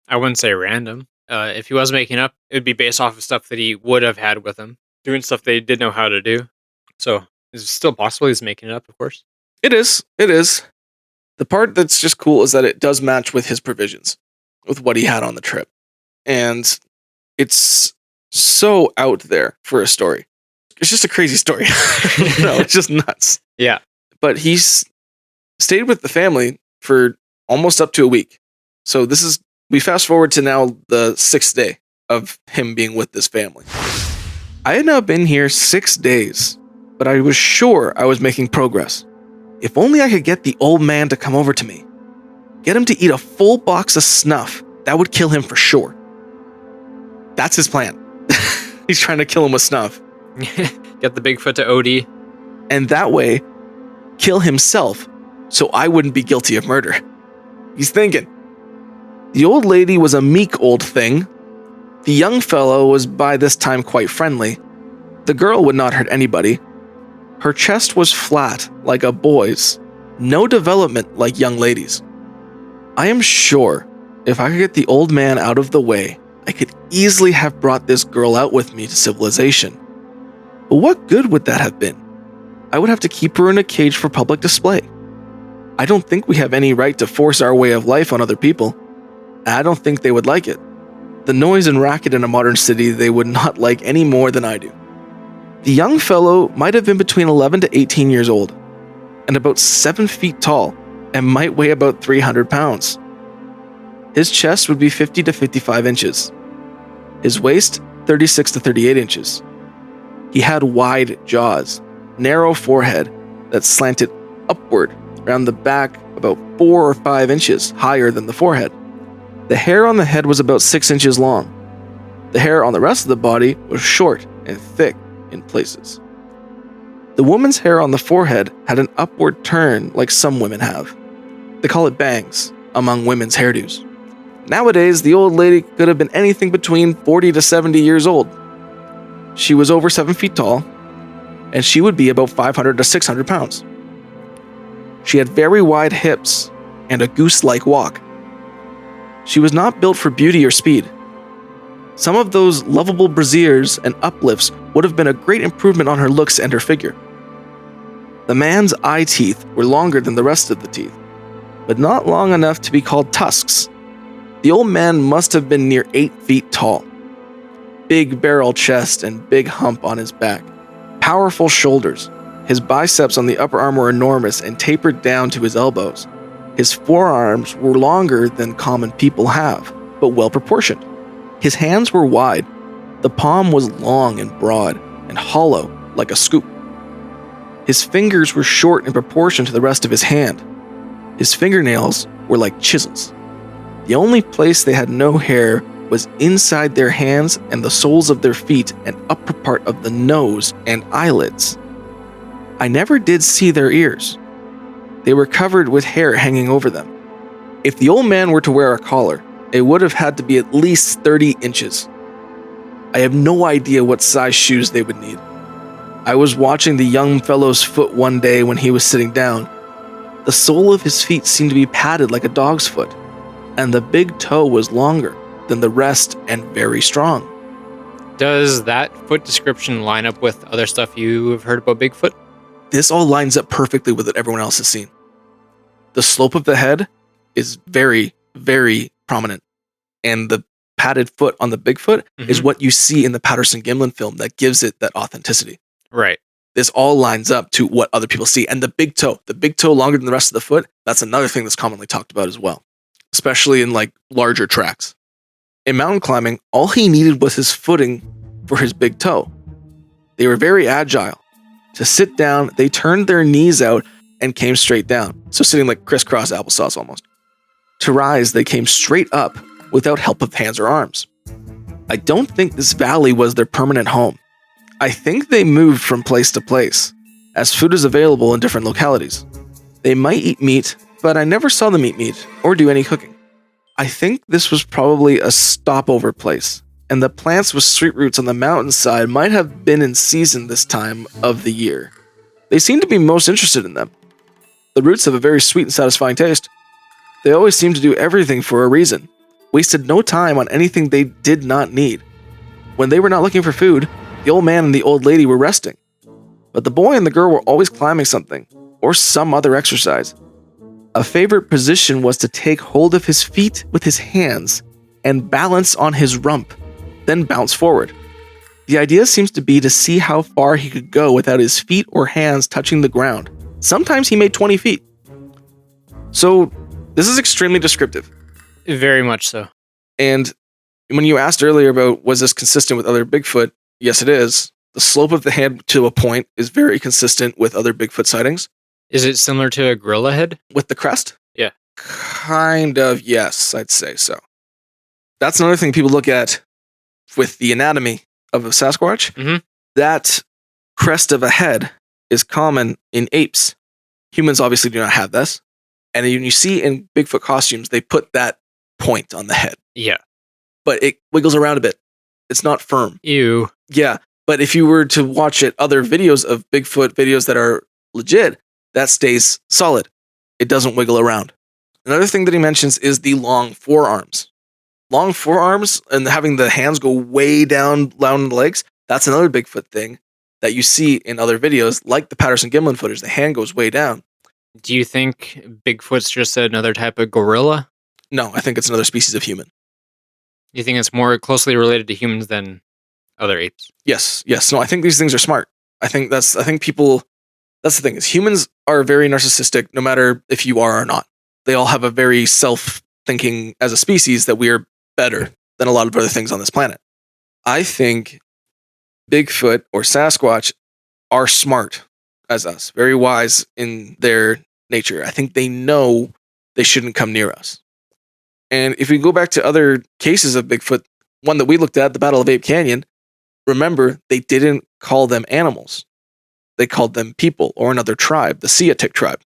I wouldn't say random. If he was making up, it would be based off of stuff that he would have had with him, doing stuff they did know how to do. So it's still possible he's making it up, of course. It is. It is. The part that's just cool is that it does match with his provisions, with what he had on the trip. And it's so out there for a story. It's just a crazy story. No, it's just nuts. Yeah. But he's stayed with the family for almost up to a week. So we fast forward to now the 6th day of him being with this family. I had now been here 6 days, but I was sure I was making progress. If only I could get the old man to come over to me. Get him to eat a full box of snuff. That would kill him for sure. That's his plan. He's trying to kill him with snuff. Get the Bigfoot to OD. And that way, kill himself so I wouldn't be guilty of murder. He's thinking. The old lady was a meek old thing. The young fellow was by this time quite friendly. The girl would not hurt anybody. Her chest was flat, like a boy's. No development like young ladies. I am sure if I could get the old man out of the way, I could easily have brought this girl out with me to civilization. But what good would that have been? I would have to keep her in a cage for public display. I don't think we have any right to force our way of life on other people. I don't think they would like it. The noise and racket in a modern city they would not like any more than I do. The young fellow might have been between 11 to 18 years old, and about 7 feet tall, and might weigh about 300 pounds. His chest would be 50 to 55 inches. His waist, 36 to 38 inches. He had wide jaws, narrow forehead that slanted upward around the back about 4 or 5 inches higher than the forehead. The hair on the head was about 6 inches long. The hair on the rest of the body was short and thick in places. The woman's hair on the forehead had an upward turn like some women have. They call it bangs among women's hairdos. Nowadays, the old lady could have been anything between 40 to 70 years old. She was over 7 feet tall, and she would be about 500 to 600 pounds. She had very wide hips and a goose-like walk. She was not built for beauty or speed. Some of those lovable brasiers and uplifts would have been a great improvement on her looks and her figure. The man's eye teeth were longer than the rest of the teeth, but not long enough to be called tusks. The old man must have been near 8 feet tall. Big barrel chest and big hump on his back. Powerful shoulders. His biceps on the upper arm were enormous and tapered down to his elbows. His forearms were longer than common people have, but well proportioned. His hands were wide. The palm was long and broad and hollow like a scoop. His fingers were short in proportion to the rest of his hand. His fingernails were like chisels. The only place they had no hair was inside their hands and the soles of their feet and upper part of the nose and eyelids. I never did see their ears. They were covered with hair hanging over them. If the old man were to wear a collar, it would have had to be at least 30 inches. I have no idea what size shoes they would need. I was watching the young fellow's foot one day when he was sitting down. The sole of his feet seemed to be padded like a dog's foot, and the big toe was longer than the rest and very strong. Does that foot description line up with other stuff you have heard about Bigfoot? This all lines up perfectly with what everyone else has seen. The slope of the head is very, very prominent, and the padded foot on the Bigfoot is what you see in the Patterson-Gimlin film that gives it that authenticity. Right. This all lines up to what other people see. And the big toe longer than the rest of the foot, that's another thing that's commonly talked about as well, especially in like larger tracks. In mountain climbing, all he needed was his footing for his big toe. They were very agile. To sit down, they turned their knees out and came straight down. So sitting like crisscross applesauce almost. To rise, they came straight up without help of hands or arms. I don't think this valley was their permanent home. I think they moved from place to place, as food is available in different localities. They might eat meat, but I never saw them eat meat or do any cooking. I think this was probably a stopover place, and the plants with sweet roots on the mountainside might have been in season this time of the year. They seem to be most interested in them. The roots have a very sweet and satisfying taste. They always seem to do everything for a reason, wasted no time on anything they did not need. When they were not looking for food, the old man and the old lady were resting. But the boy and the girl were always climbing something, or some other exercise. A favorite position was to take hold of his feet with his hands and balance on his rump, then bounce forward. The idea seems to be to see how far he could go without his feet or hands touching the ground. Sometimes he made 20 feet. So, this is extremely descriptive. Very much so. And when you asked earlier about was this consistent with other Bigfoot, yes it is. The slope of the head to a point is very consistent with other Bigfoot sightings. Is it similar to a gorilla head? With the crest? Yeah. Kind of, yes, I'd say so. That's another thing people look at with the anatomy of a Sasquatch. Mm-hmm. That crest of a head is common in apes. Humans obviously do not have this. And when you see in Bigfoot costumes, they put that point on the head. Yeah. But it wiggles around a bit. It's not firm. Ew. Yeah. But if you were to watch it, other videos of Bigfoot videos that are legit, that stays solid. It doesn't wiggle around. Another thing that he mentions is the long forearms. Long forearms and having the hands go way down the legs, that's another Bigfoot thing that you see in other videos, like the Patterson-Gimlin footage. The hand goes way down. Do you think Bigfoot's just another type of gorilla? No, I think it's another species of human. You think it's more closely related to humans than other apes? Yes. No, I think these things are smart. I think that's the thing is humans are very narcissistic no matter if you are or not. They all have a very self-thinking as a species that we are better than a lot of other things on this planet. I think Bigfoot or Sasquatch are smart as us, very wise in their nature. I think they know they shouldn't come near us. And if we go back to other cases of Bigfoot, one that we looked at, the Battle of Ape Canyon, remember, they didn't call them animals. They called them people or another tribe, the Siatic tribe.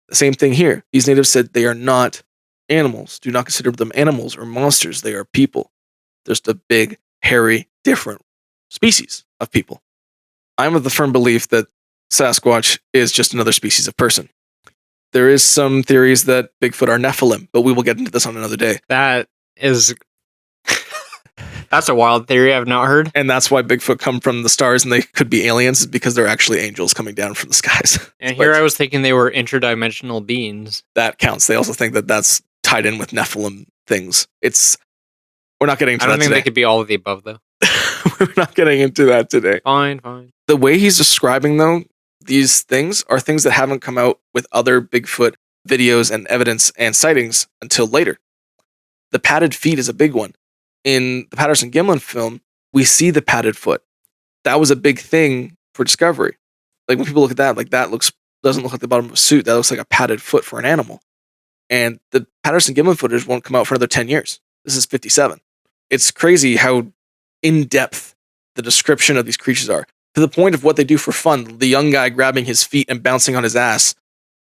The same thing here. These natives said they are not animals. Do not consider them animals or monsters. They are people. There's the big, hairy, different species of people. I'm of the firm belief that Sasquatch is just another species of person. There is some theories that Bigfoot are Nephilim, but we will get into this on another day. That is... That's a wild theory I've not heard. And that's why Bigfoot come from the stars and they could be aliens, because they're actually angels coming down from the skies. And here I was thinking they were interdimensional beings. That counts. They also think that that's tied in with Nephilim things. We're not getting into that today. I don't think they could be all of the above, though. We're not getting into that today. Fine. The way he's describing, though, these things are things that haven't come out with other Bigfoot videos and evidence and sightings until later. The padded feet is a big one. In the Patterson-Gimlin film, we see the padded foot. That was a big thing for discovery. Like when people look at that, like that doesn't look like the bottom of a suit. That looks like a padded foot for an animal. And the Patterson-Gimlin footage won't come out for another 10 years. This is 57. It's crazy how in-depth the description of these creatures are, to the point of what they do for fun. The young guy grabbing his feet and bouncing on his ass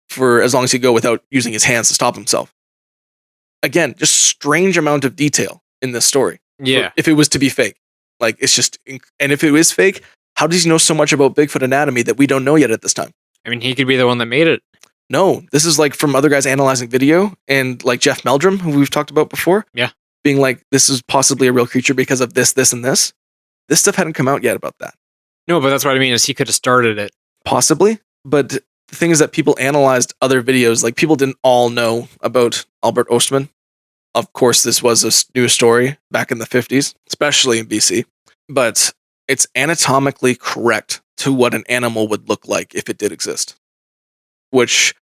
for as long as he go without using his hands to stop himself. Again, just strange amount of detail in this story. Yeah. If it was to be fake. Like, it's just... And if it is fake, how does he know so much about Bigfoot anatomy that we don't know yet at this time? I mean, he could be the one that made it. No, this is like from other guys analyzing video, and like Jeff Meldrum, who we've talked about before. Yeah. Being like, this is possibly a real creature because of this, this, and this. This stuff hadn't come out yet about that. No, but that's what I mean is he could have started it. Possibly. But the thing is that people analyzed other videos. Like, people didn't all know about Albert Ostman. Of course, this was a news story back in the 50s, especially in BC. But it's anatomically correct to what an animal would look like if it did exist. Which,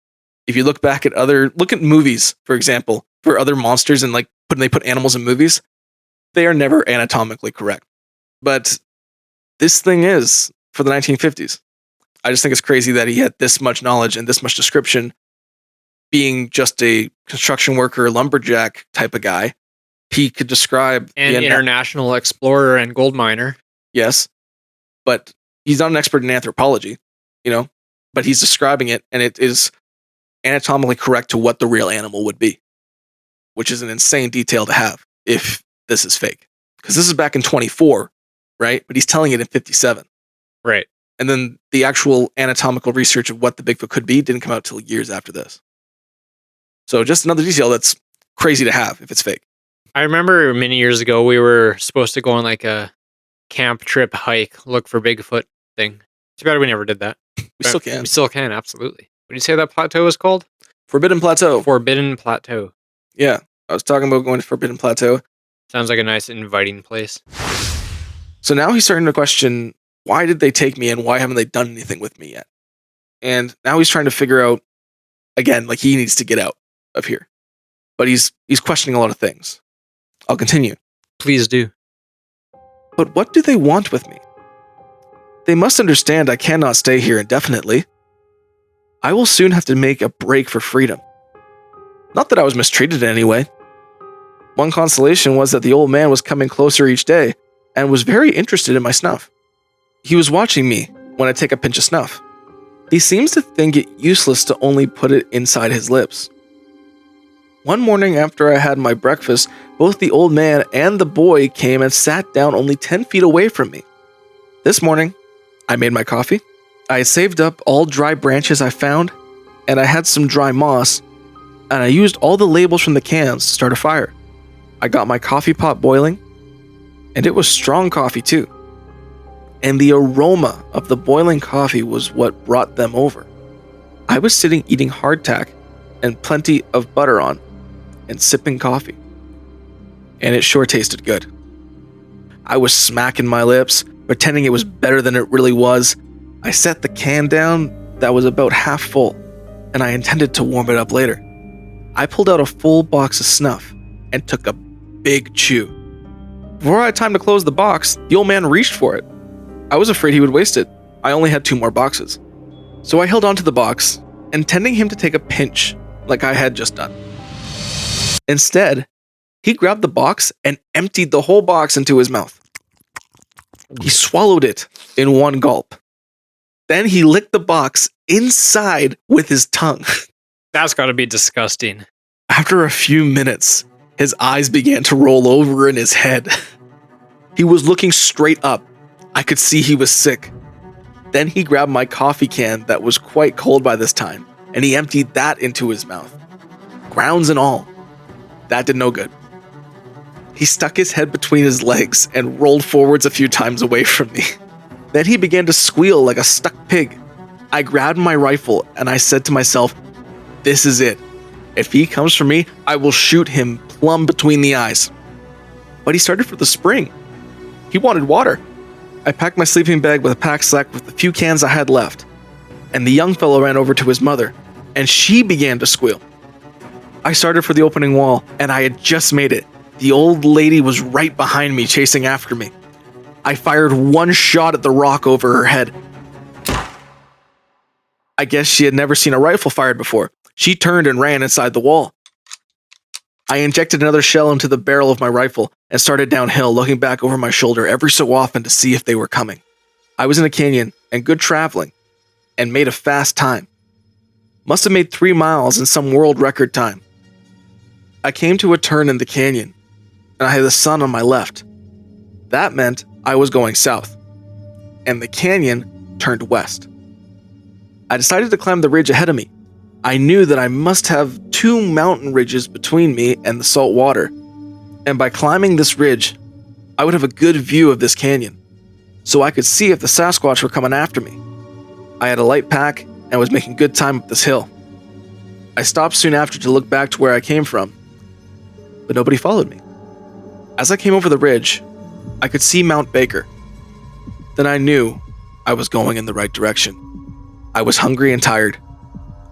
if you look back at look at movies, for example, for other monsters, and like when they put animals in movies, they are never anatomically correct. But this thing is for the 1950s. I just think it's crazy that he had this much knowledge and this much description, being just a construction worker, lumberjack type of guy. He could describe an international explorer and gold miner. Yes, but he's not an expert in anthropology, but he's describing it, and it is anatomically correct to what the real animal would be, which is an insane detail to have if this is fake. Because this is back in 24, right? But he's telling it in 57. Right. And then the actual anatomical research of what the Bigfoot could be didn't come out till years after this. So just another detail that's crazy to have if it's fake. I remember many years ago we were supposed to go on like a camp trip hike, look for Bigfoot thing. Too bad we never did that. We still can. We still can, absolutely. What do you say that plateau is called? Forbidden Plateau. Forbidden Plateau. Yeah, I was talking about going to Forbidden Plateau. Sounds like a nice inviting place. So now he's starting to question, why did they take me and why haven't they done anything with me yet? And now he's trying to figure out, again, like he needs to get out of here. But he's questioning a lot of things. I'll continue. Please do. But what do they want with me? They must understand I cannot stay here indefinitely. I will soon have to make a break for freedom. Not that I was mistreated in any way. One consolation was that the old man was coming closer each day and was very interested in my snuff. He was watching me when I take a pinch of snuff. He seems to think it useless to only put it inside his lips. One morning after I had my breakfast, both the old man and the boy came and sat down only 10 feet away from me. This morning, I made my coffee. I had saved up all dry branches I found, and I had some dry moss, and I used all the labels from the cans to start a fire. I got my coffee pot boiling, and it was strong coffee too. And the aroma of the boiling coffee was what brought them over. I was sitting eating hardtack and plenty of butter on, and sipping coffee. And it sure tasted good. I was smacking my lips, pretending it was better than it really was. I set the can down that was about half full, and I intended to warm it up later. I pulled out a full box of snuff and took a big chew. Before I had time to close the box, the old man reached for it. I was afraid he would waste it. I only had 2 more boxes. So I held onto the box, intending him to take a pinch like I had just done. Instead, he grabbed the box and emptied the whole box into his mouth. He swallowed it in one gulp. Then he licked the box inside with his tongue. That's got to be disgusting. After a few minutes, his eyes began to roll over in his head. He was looking straight up. I could see he was sick. Then he grabbed my coffee can that was quite cold by this time, and he emptied that into his mouth. Grounds and all. That did no good. He stuck his head between his legs and rolled forwards a few times away from me. Then he began to squeal like a stuck pig. I grabbed my rifle and I said to myself, this is it. If he comes for me, I will shoot him plumb between the eyes. But he started for the spring. He wanted water. I packed my sleeping bag with a pack sack with the few cans I had left. And the young fellow ran over to his mother, and she began to squeal. I started for the opening wall, and I had just made it. The old lady was right behind me, chasing after me. I fired one shot at the rock over her head. I guess she had never seen a rifle fired before. She turned and ran inside the wall. I injected another shell into the barrel of my rifle and started downhill, looking back over my shoulder every so often to see if they were coming. I was in a canyon and good traveling, and made a fast time. Must have made 3 miles in some world record time. I came to a turn in the canyon, and I had the sun on my left. That meant I was going south, and the canyon turned west. I decided to climb the ridge ahead of me. I knew that I must have 2 mountain ridges between me and the salt water, and by climbing this ridge, I would have a good view of this canyon, so I could see if the Sasquatch were coming after me. I had a light pack and was making good time up this hill. I stopped soon after to look back to where I came from, but nobody followed me. As I came over the ridge, I could see Mount Baker. Then I knew I was going in the right direction. I was hungry and tired.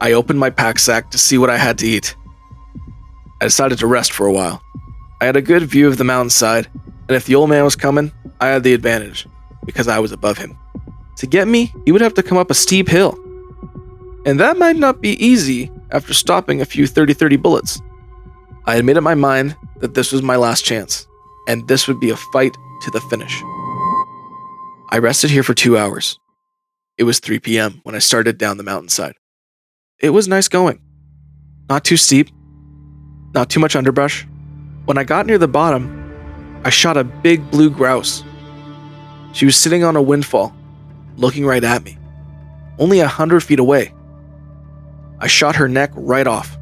I opened my pack sack to see what I had to eat. I decided to rest for a while. I had a good view of the mountainside, and if the old man was coming, I had the advantage, because I was above him. To get me, he would have to come up a steep hill. And that might not be easy after stopping a few 30-30 bullets. I had made up my mind that this was my last chance, and this would be a fight to the finish. I rested here for 2 hours. It was 3 p.m. when I started down the mountainside. It was nice going. Not too steep, not too much underbrush. When I got near the bottom, I shot a big blue grouse. She was sitting on a windfall, looking right at me, only 100 feet away. I shot her neck right off.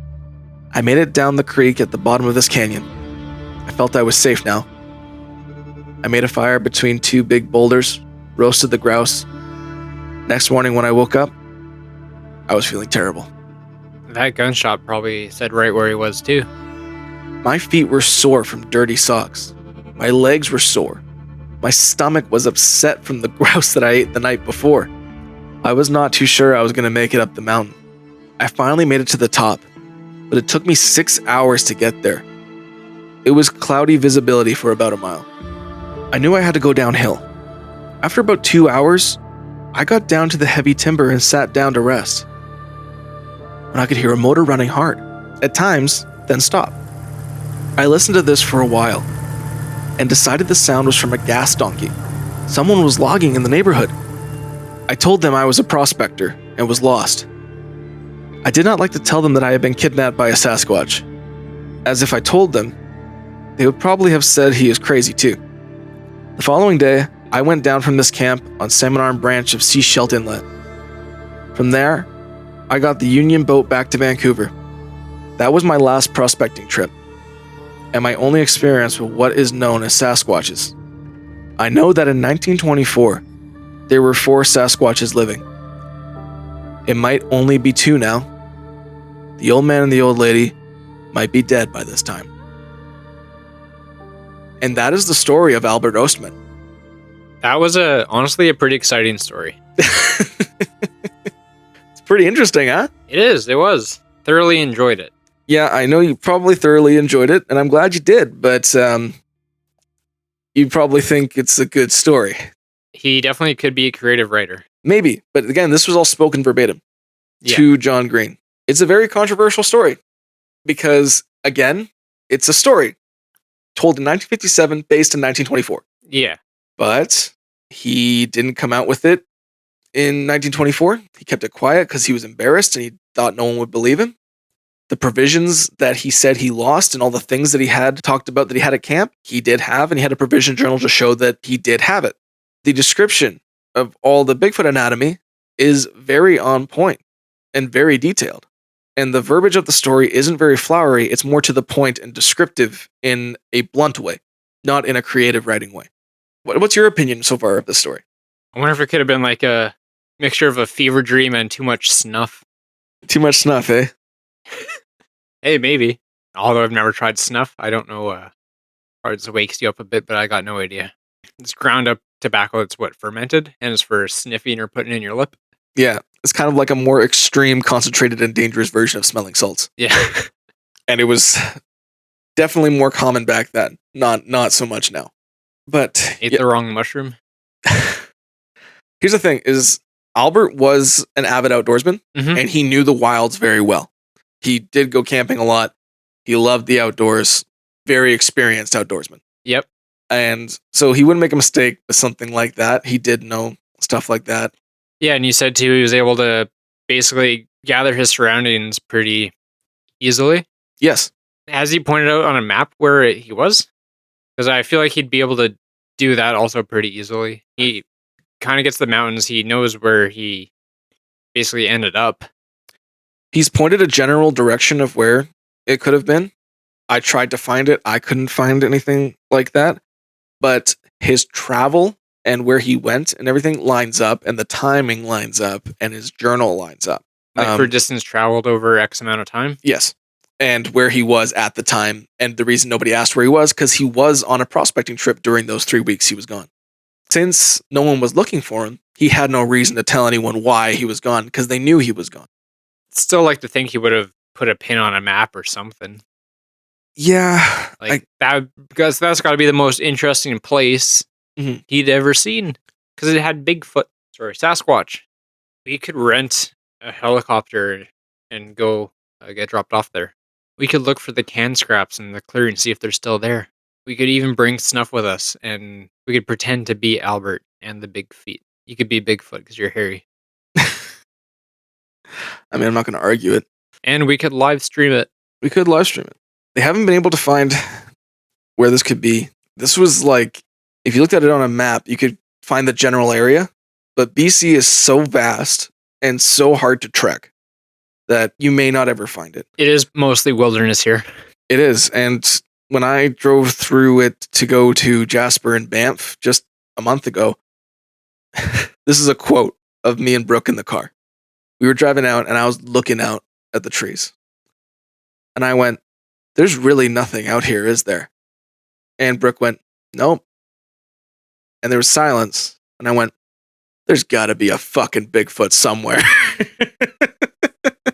I made it down the creek at the bottom of this canyon. I felt I was safe now. I made a fire between 2 big boulders, roasted the grouse. Next morning when I woke up, I was feeling terrible. That gunshot probably said right where he was too. My feet were sore from dirty socks. My legs were sore. My stomach was upset from the grouse that I ate the night before. I was not too sure I was going to make it up the mountain. I finally made it to the top, but it took me 6 hours to get there. It was cloudy visibility for about a mile. I knew I had to go downhill. After about 2 hours, I got down to the heavy timber and sat down to rest. When I could hear a motor running hard, at times, then stop. I listened to this for a while and decided the sound was from a gas donkey. Someone was logging in the neighborhood. I told them I was a prospector and was lost. I did not like to tell them that I had been kidnapped by a Sasquatch, as if I told them, they would probably have said he is crazy too. The following day, I went down from this camp on Salmon Arm Branch of Seashell Inlet. From there, I got the Union boat back to Vancouver. That was my last prospecting trip, and my only experience with what is known as Sasquatches. I know that in 1924, there were 4 Sasquatches living. It might only be 2 now. The old man and the old lady might be dead by this time. And that is the story of Albert Ostman. That was honestly a pretty exciting story. It's pretty interesting, huh? It was. Thoroughly enjoyed it. Yeah, I know you probably thoroughly enjoyed it, and I'm glad you did, but you probably think it's a good story. He definitely could be a creative writer. Maybe, but again, this was all spoken verbatim to John Green. It's a very controversial story because, again, it's a story told in 1957, based in 1924. Yeah. But he didn't come out with it in 1924. He kept it quiet because he was embarrassed and he thought no one would believe him. The provisions that he said he lost and all the things that he had talked about that he had at camp, he did have, and he had a provision journal to show that he did have it. The description of all the Bigfoot anatomy is very on point and very detailed. And the verbiage of the story isn't very flowery, it's more to the point and descriptive in a blunt way, not in a creative writing way. What's your opinion so far of the story? I wonder if it could have been like a mixture of a fever dream and too much snuff. Too much snuff, eh? Hey, maybe. Although I've never tried snuff, I don't know. It wakes you up a bit, but I got no idea. It's ground up tobacco. It's fermented, and it's for sniffing or putting in your lip. Yeah, it's kind of like a more extreme, concentrated, and dangerous version of smelling salts. Yeah. And it was definitely more common back then. Not so much now. But Ate the wrong mushroom. Here's the thing: is Albert was an avid outdoorsman, and he knew the wilds very well. He did go camping a lot. He loved the outdoors. Very experienced outdoorsman. Yep. And so he wouldn't make a mistake with something like that. He did know stuff like that. Yeah, and you said too he was able to basically gather his surroundings pretty easily. Yes. Has he pointed out on a map where he was? Because I feel like he'd be able to do that also pretty easily. He kind of gets the mountains. He knows where he basically ended up. He's pointed a general direction of where it could have been. I tried to find it. I couldn't find anything like that. But his travel and where he went and everything lines up, and the timing lines up, and his journal lines up. Like for distance traveled over X amount of time? Yes. And where he was at the time. And the reason nobody asked where he was, because he was on a prospecting trip during those 3 weeks he was gone. Since no one was looking for him, he had no reason to tell anyone why he was gone, because they knew he was gone. Still like to think he would have put a pin on a map or something. Yeah. Because that's got to be the most interesting place he'd ever seen. Because it had Bigfoot. Sorry, Sasquatch. We could rent a helicopter and go get dropped off there. We could look for the can scraps in the clearing, see if they're still there. We could even bring Snuff with us, and we could pretend to be Albert and the big feet. You could be Bigfoot because you're hairy. I mean, I'm not going to argue it. And we could live stream it. We could live stream it. They haven't been able to find where this could be. This was like, if you looked at it on a map, you could find the general area. But BC is so vast and so hard to trek that you may not ever find it. It is mostly wilderness here. It is. And when I drove through it to go to Jasper and Banff just a month ago, this is a quote of me and Brooke in the car. We were driving out and I was looking out at the trees. And I went, there's really nothing out here, is there? And Brooke went, nope. And there was silence. And I went, there's got to be a fucking Bigfoot somewhere.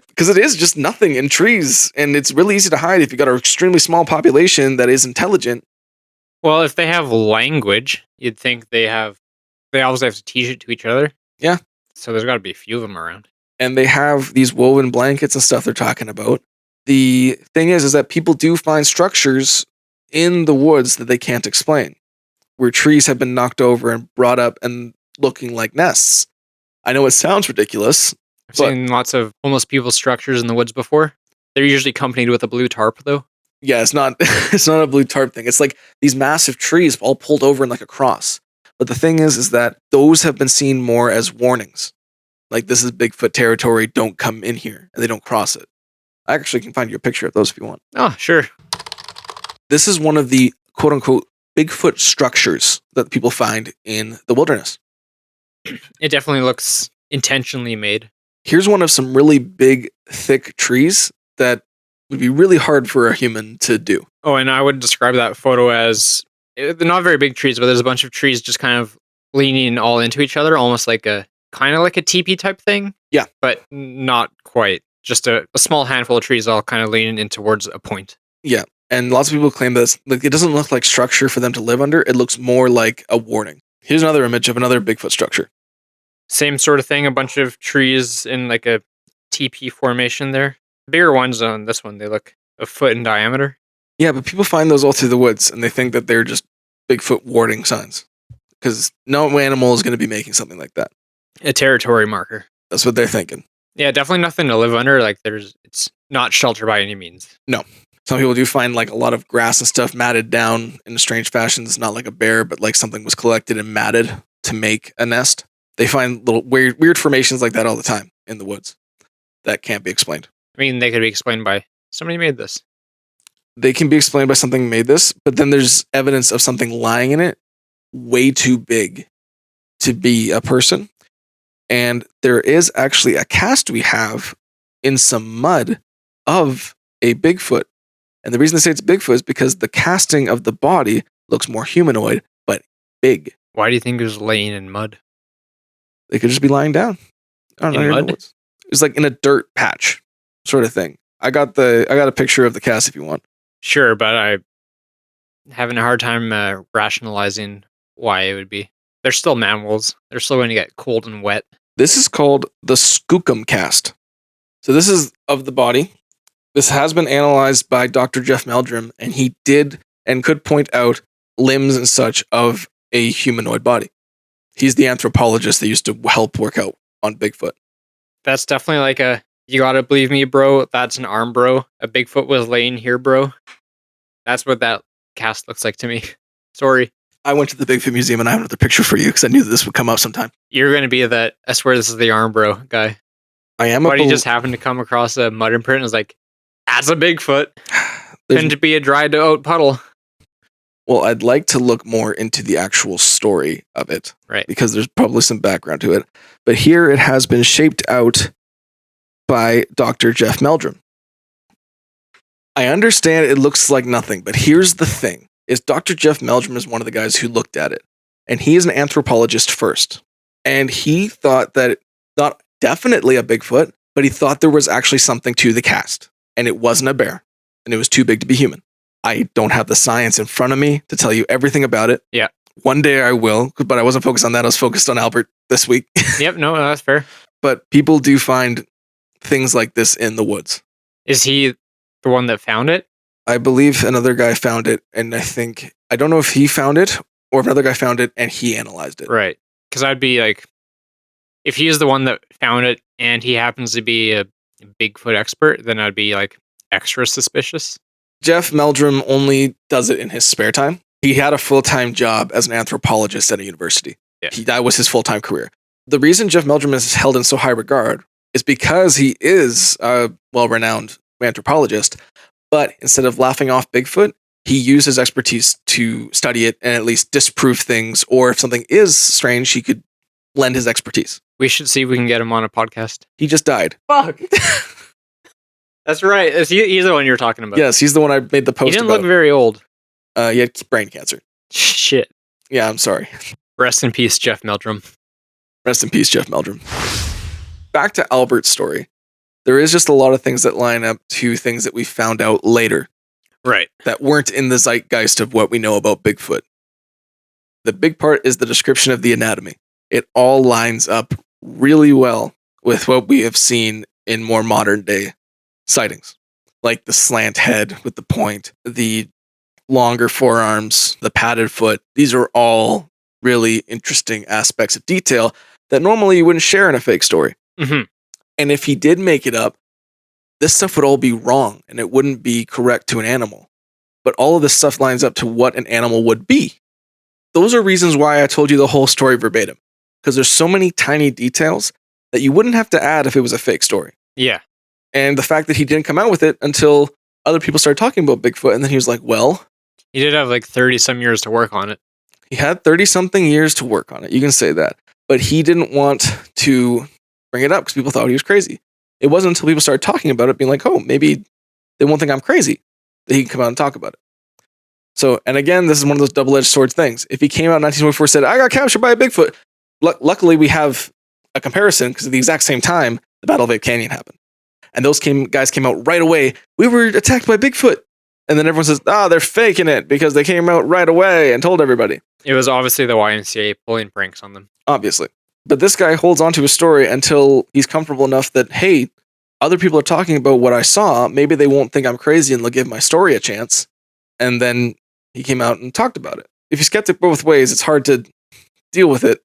Because it is just nothing in trees. And it's really easy to hide if you got an extremely small population that is intelligent. Well, if they have language, you'd think they always have to teach it to each other. Yeah. So there's got to be a few of them around. And they have these woven blankets and stuff they're talking about. The thing is that people do find structures in the woods that they can't explain, where trees have been knocked over and brought up and looking like nests. I know it sounds ridiculous. I've seen lots of homeless people's structures in the woods before. They're usually accompanied with a blue tarp, though. Yeah, it's not a blue tarp thing. It's like these massive trees all pulled over in like a cross. But the thing is that those have been seen more as warnings. Like, this is Bigfoot territory, don't come in here, and they don't cross it. I actually can find you a picture of those if you want. Oh, sure. This is one of the quote-unquote Bigfoot structures that people find in the wilderness. It definitely looks intentionally made. Here's one of some really big, thick trees that would be really hard for a human to do. Oh, and I would describe that photo as, they're not very big trees, but there's a bunch of trees just kind of leaning all into each other, almost like a teepee type thing. Yeah. But not quite. Just a small handful of trees all kind of leaning in towards a point. Yeah. And lots of people claim that it doesn't look like structure for them to live under. It looks more like a warning. Here's another image of another Bigfoot structure. Same sort of thing. A bunch of trees in like a teepee formation there. Bigger ones on this one, they look a foot in diameter. Yeah, but people find those all through the woods and they think that they're just Bigfoot warning signs. Because no animal is going to be making something like that. A territory marker. That's what they're thinking. Yeah, definitely nothing to live under. Like it's not shelter by any means. No. Some people do find like a lot of grass and stuff matted down in a strange fashion. It's not like a bear, but like something was collected and matted to make a nest. They find little weird formations like that all the time in the woods that can't be explained. I mean, they could be explained by somebody made this. They can be explained by something made this, but then there's evidence of something lying in it way too big to be a person. And there is actually a cast we have in some mud of a Bigfoot. And the reason they say it's Bigfoot is because the casting of the body looks more humanoid, but big. Why do you think it was laying in mud? They could just be lying down. I don't know. Mud? It's like in a dirt patch sort of thing. I got a picture of the cast if you want. Sure, but I'm having a hard time rationalizing why it would be. They're still mammals. They're still going to get cold and wet. This is called the Skookum cast. So this is of the body. This has been analyzed by Dr. Jeff Meldrum, and he did and could point out limbs and such of a humanoid body. He's the anthropologist that used to help work out on Bigfoot. That's definitely like you gotta believe me, bro. That's an arm, bro. A Bigfoot was laying here, bro. That's what that cast looks like to me. Sorry. I went to the Bigfoot Museum and I have another picture for you because I knew that this would come up sometime. You're going to be that, I swear this is the arm, bro guy. I am But he just happened to come across a mud imprint and was like, that's a Bigfoot. Couldn't be a dried out puddle. Well, I'd like to look more into the actual story of it. Right. Because there's probably some background to it. But here it has been shaped out by Dr. Jeff Meldrum. I understand it looks like nothing, but here's the thing. Is Dr. Jeff Meldrum is one of the guys who looked at it. And he is an anthropologist first. And he thought that not definitely a Bigfoot, but he thought there was actually something to the cast. And it wasn't a bear. And it was too big to be human. I don't have the science in front of me to tell you everything about it. Yeah. One day I will, but I wasn't focused on that. I was focused on Albert this week. Yep, no, that's fair. But people do find things like this in the woods. Is he the one that found it? I believe another guy found it, and I don't know if he found it or if another guy found it and he analyzed it. Right. Because I'd be like, if he is the one that found it and he happens to be a Bigfoot expert, then I'd be like extra suspicious. Jeff Meldrum only does it in his spare time. He had a full-time job as an anthropologist at a university. Yeah. That was his full-time career. The reason Jeff Meldrum is held in so high regard is because he is a well-renowned anthropologist, but instead of laughing off Bigfoot, he used his expertise to study it and at least disprove things, or if something is strange, he could lend his expertise. We should see if we can get him on a podcast. He just died. Fuck. That's right. He's the one you're talking about. Yes, he's the one I made the post He didn't about. look very old. He had brain cancer. Shit. Yeah, I'm sorry. Rest in peace, Jeff Meldrum. Rest in peace, Jeff Meldrum. Back to Albert's story. There is just a lot of things that line up to things that we found out later. Right. That weren't in the zeitgeist of what we know about Bigfoot. The big part is the description of the anatomy. It all lines up really well with what we have seen in more modern day sightings. Like the slant head with the point, the longer forearms, the padded foot. These are all really interesting aspects of detail that normally you wouldn't share in a fake story. Mm-hmm. And if he did make it up, this stuff would all be wrong and it wouldn't be correct to an animal. But all of this stuff lines up to what an animal would be. Those are reasons why I told you the whole story verbatim. Because there's so many tiny details that you wouldn't have to add if it was a fake story. Yeah. And the fact that he didn't come out with it until other people started talking about Bigfoot, and then he was like, well... He did have like 30-some years to work on it. He had 30-something years to work on it. You can say that. But he didn't want to bring it up because people thought he was crazy. It wasn't until people started talking about it, being like, oh, maybe they won't think I'm crazy, that he can come out and talk about it. So, and again, this is one of those double-edged sword things. If he came out in 1924 and said, I got captured by a Bigfoot, luckily we have a comparison because at the exact same time, the Battle of Ape Canyon happened. And those guys came out right away. We were attacked by Bigfoot. And then everyone says, they're faking it because they came out right away and told everybody. It was obviously the YMCA pulling pranks on them. Obviously. But this guy holds on to his story until he's comfortable enough that, hey, other people are talking about what I saw. Maybe they won't think I'm crazy and they'll give my story a chance. And then he came out and talked about it. If you're skeptic both ways, it's hard to deal with it.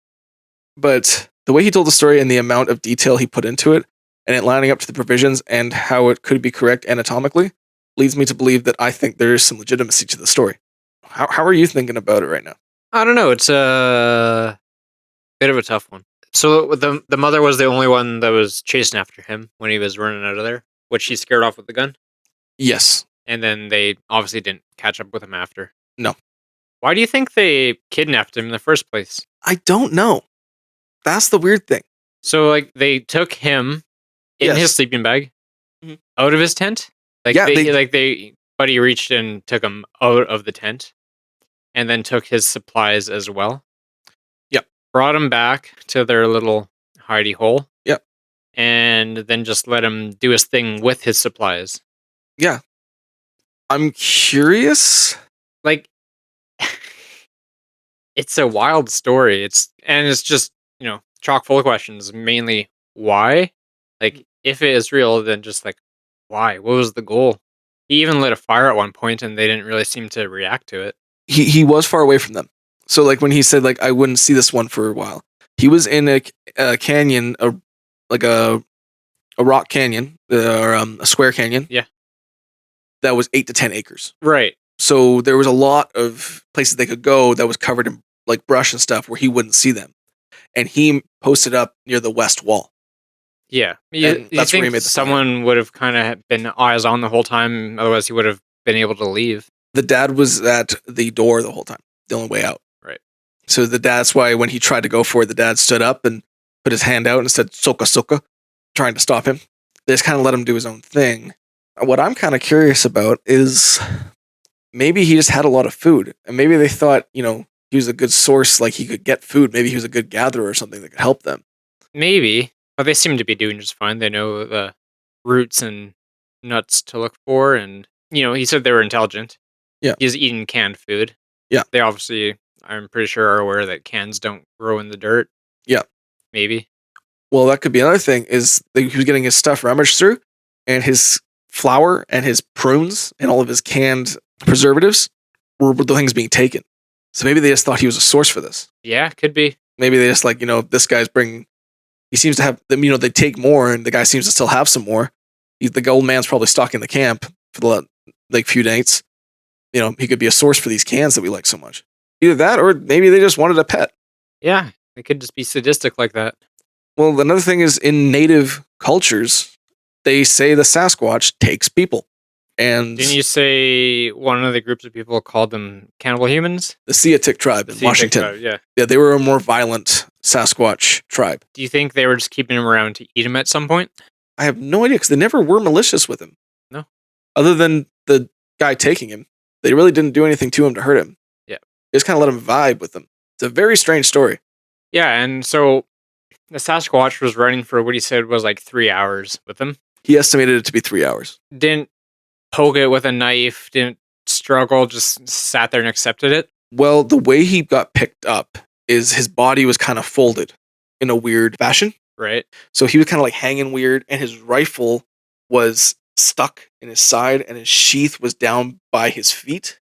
But the way he told the story and the amount of detail he put into it, and it lining up to the provisions and how it could be correct anatomically, leads me to believe that I think there is some legitimacy to the story. How are you thinking about it right now? I don't know. It's a bit of a tough one. So the mother was the only one that was chasing after him when he was running out of there, which she scared off with the gun? Yes. And then they obviously didn't catch up with him after. No. Why do you think they kidnapped him in the first place? I don't know. That's the weird thing. So, like, they took him in his sleeping bag out of his tent? Like, Buddy reached and took him out of the tent and then took his supplies as well. Yep. Brought him back to their little hidey hole. Yep. And then just let him do his thing with his supplies. Yeah. I'm curious. Like, it's a wild story. It's just, chock full of questions. Mainly, why? Like, if it is real, then just like, why? What was the goal? He even lit a fire at one point, and they didn't really seem to react to it. He was far away from them. So, like, when he said, like, I wouldn't see this one for a while, he was in a canyon, a rock canyon, or a square canyon. Yeah. That was 8 to 10 acres. Right. So there was a lot of places they could go that was covered in like brush and stuff where he wouldn't see them. And he posted up near the west wall. Yeah. And You that's where he think made the someone would have kind of been eyes on the whole time, otherwise he would have been able to leave. The dad was at the door the whole time, the only way out. Right. So that's why when he tried to go for it, the dad stood up and put his hand out and said, "Soka, soka," trying to stop him. They just kind of let him do his own thing. What I'm kind of curious about is maybe he just had a lot of food, and maybe they thought, he was a good source, like he could get food. Maybe he was a good gatherer or something that could help them. Maybe. But they seem to be doing just fine. They know the roots and nuts to look for, and he said they were intelligent. Yeah. He's eating canned food. Yeah. They obviously, I'm pretty sure, are aware that cans don't grow in the dirt. Yeah. Maybe. Well, that could be another thing, is that he was getting his stuff rummaged through, and his flour and his prunes and all of his canned preservatives were the things being taken. So maybe they just thought he was a source for this. Yeah, could be. Maybe they just this guy's bringing, he seems to have them, they take more, and the guy seems to still have some more. The old man's probably stocking the camp for the few nights. He could be a source for these cans that we like so much. Either that, or maybe they just wanted a pet. Yeah, they could just be sadistic like that. Well, another thing is, in native cultures, they say the Sasquatch takes people. And didn't you say one of the groups of people called them cannibal humans? The Siatic tribe in Washington. Tribe, yeah. Yeah, they were a more violent Sasquatch tribe. Do you think they were just keeping him around to eat him at some point? I have no idea, because they never were malicious with him. No. Other than the guy taking him. They really didn't do anything to him to hurt him. Yeah. They just kind of let him vibe with them. It's a very strange story. Yeah, and so the Sasquatch was running for what he said was like 3 hours with him. He estimated it to be 3 hours. Didn't poke it with a knife, didn't struggle, just sat there and accepted it. Well, the way he got picked up is his body was kind of folded in a weird fashion. Right. So he was kind of like hanging weird, and his rifle was stuck in his side, and his sheath was down by his feet.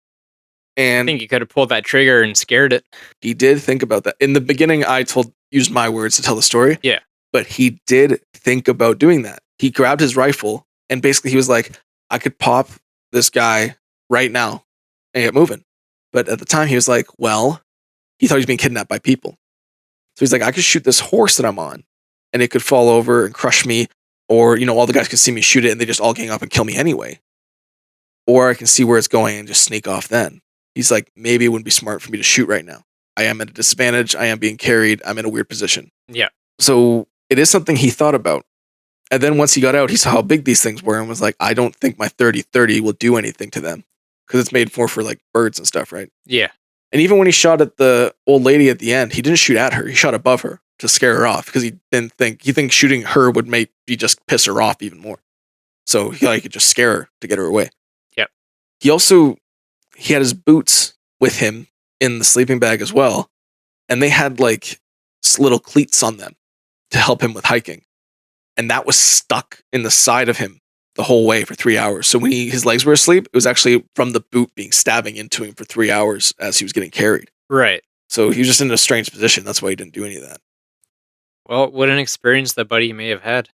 And I think he could have pulled that trigger and scared it. He did think about that. In the beginning, I used my words to tell the story. Yeah. But he did think about doing that. He grabbed his rifle, and basically he was like, I could pop this guy right now and get moving. But at the time, he was like, well, he thought he was being kidnapped by people. So he's like, I could shoot this horse that I'm on, and it could fall over and crush me. Or, all the guys could see me shoot it, and they just all gang up and kill me anyway. Or I can see where it's going and just sneak off then. He's like, maybe it wouldn't be smart for me to shoot right now. I am at a disadvantage. I am being carried. I'm in a weird position. Yeah. So it is something he thought about. And then once he got out, he saw how big these things were and was like, I don't think my 30-30 will do anything to them. Because it's made for like birds and stuff, right? Yeah. And even when he shot at the old lady at the end, he didn't shoot at her. He shot above her to scare her off, because he thinks shooting her would make you just piss her off even more. So he thought he could just scare her to get her away. Yep. He had his boots with him in the sleeping bag as well. And they had like little cleats on them to help him with hiking. And that was stuck in the side of him the whole way for 3 hours. So when his legs were asleep, it was actually from the boot stabbing into him for 3 hours as he was getting carried. Right. So he was just in a strange position. That's why he didn't do any of that. Well, what an experience that buddy may have had.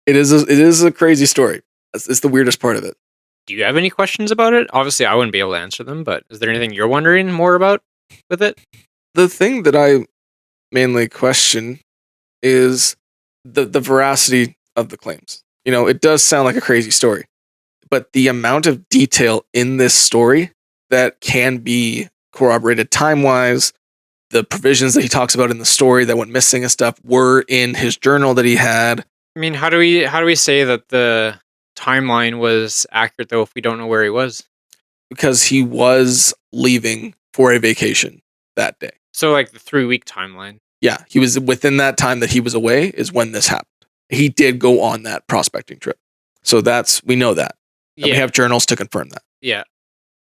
It is a crazy story. It's the weirdest part of it. Do you have any questions about it? Obviously, I wouldn't be able to answer them, but is there anything you're wondering more about with it? The thing that I mainly question is the veracity of the claims. It does sound like a crazy story, but the amount of detail in this story that can be corroborated time-wise, the provisions that he talks about in the story that went missing and stuff were in his journal that he had. I mean, how do we say that the timeline was accurate though if we don't know where he was? Because he was leaving for a vacation that day. So like the 3-week timeline. Yeah, he was within that time that he was away is when this happened. He did go on that prospecting trip. So we know that. And we have journals to confirm that. Yeah.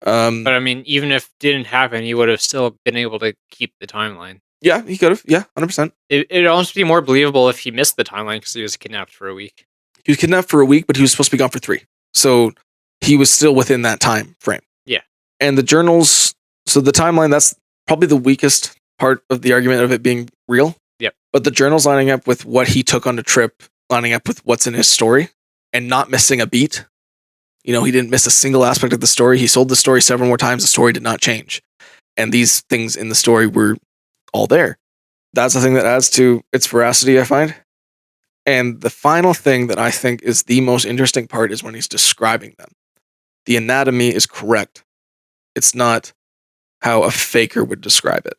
But I mean, even if it didn't happen, he would have still been able to keep the timeline. Yeah, he could have. Yeah, 100%. It'd almost be more believable if he missed the timeline because he was kidnapped for a week. He was kidnapped for a week, but he was supposed to be gone for 3. So he was still within that time frame. Yeah. And the journals, so the timeline, that's probably the weakest part of the argument of it being real. Yep. But the journals lining up with what he took on the trip, lining up with what's in his story, and not missing a beat. He didn't miss a single aspect of the story. He sold the story several more times. The story did not change. And these things in the story were all there. That's the thing that adds to its veracity, I find. And the final thing that I think is the most interesting part is when he's describing them. The anatomy is correct. It's not how a faker would describe it.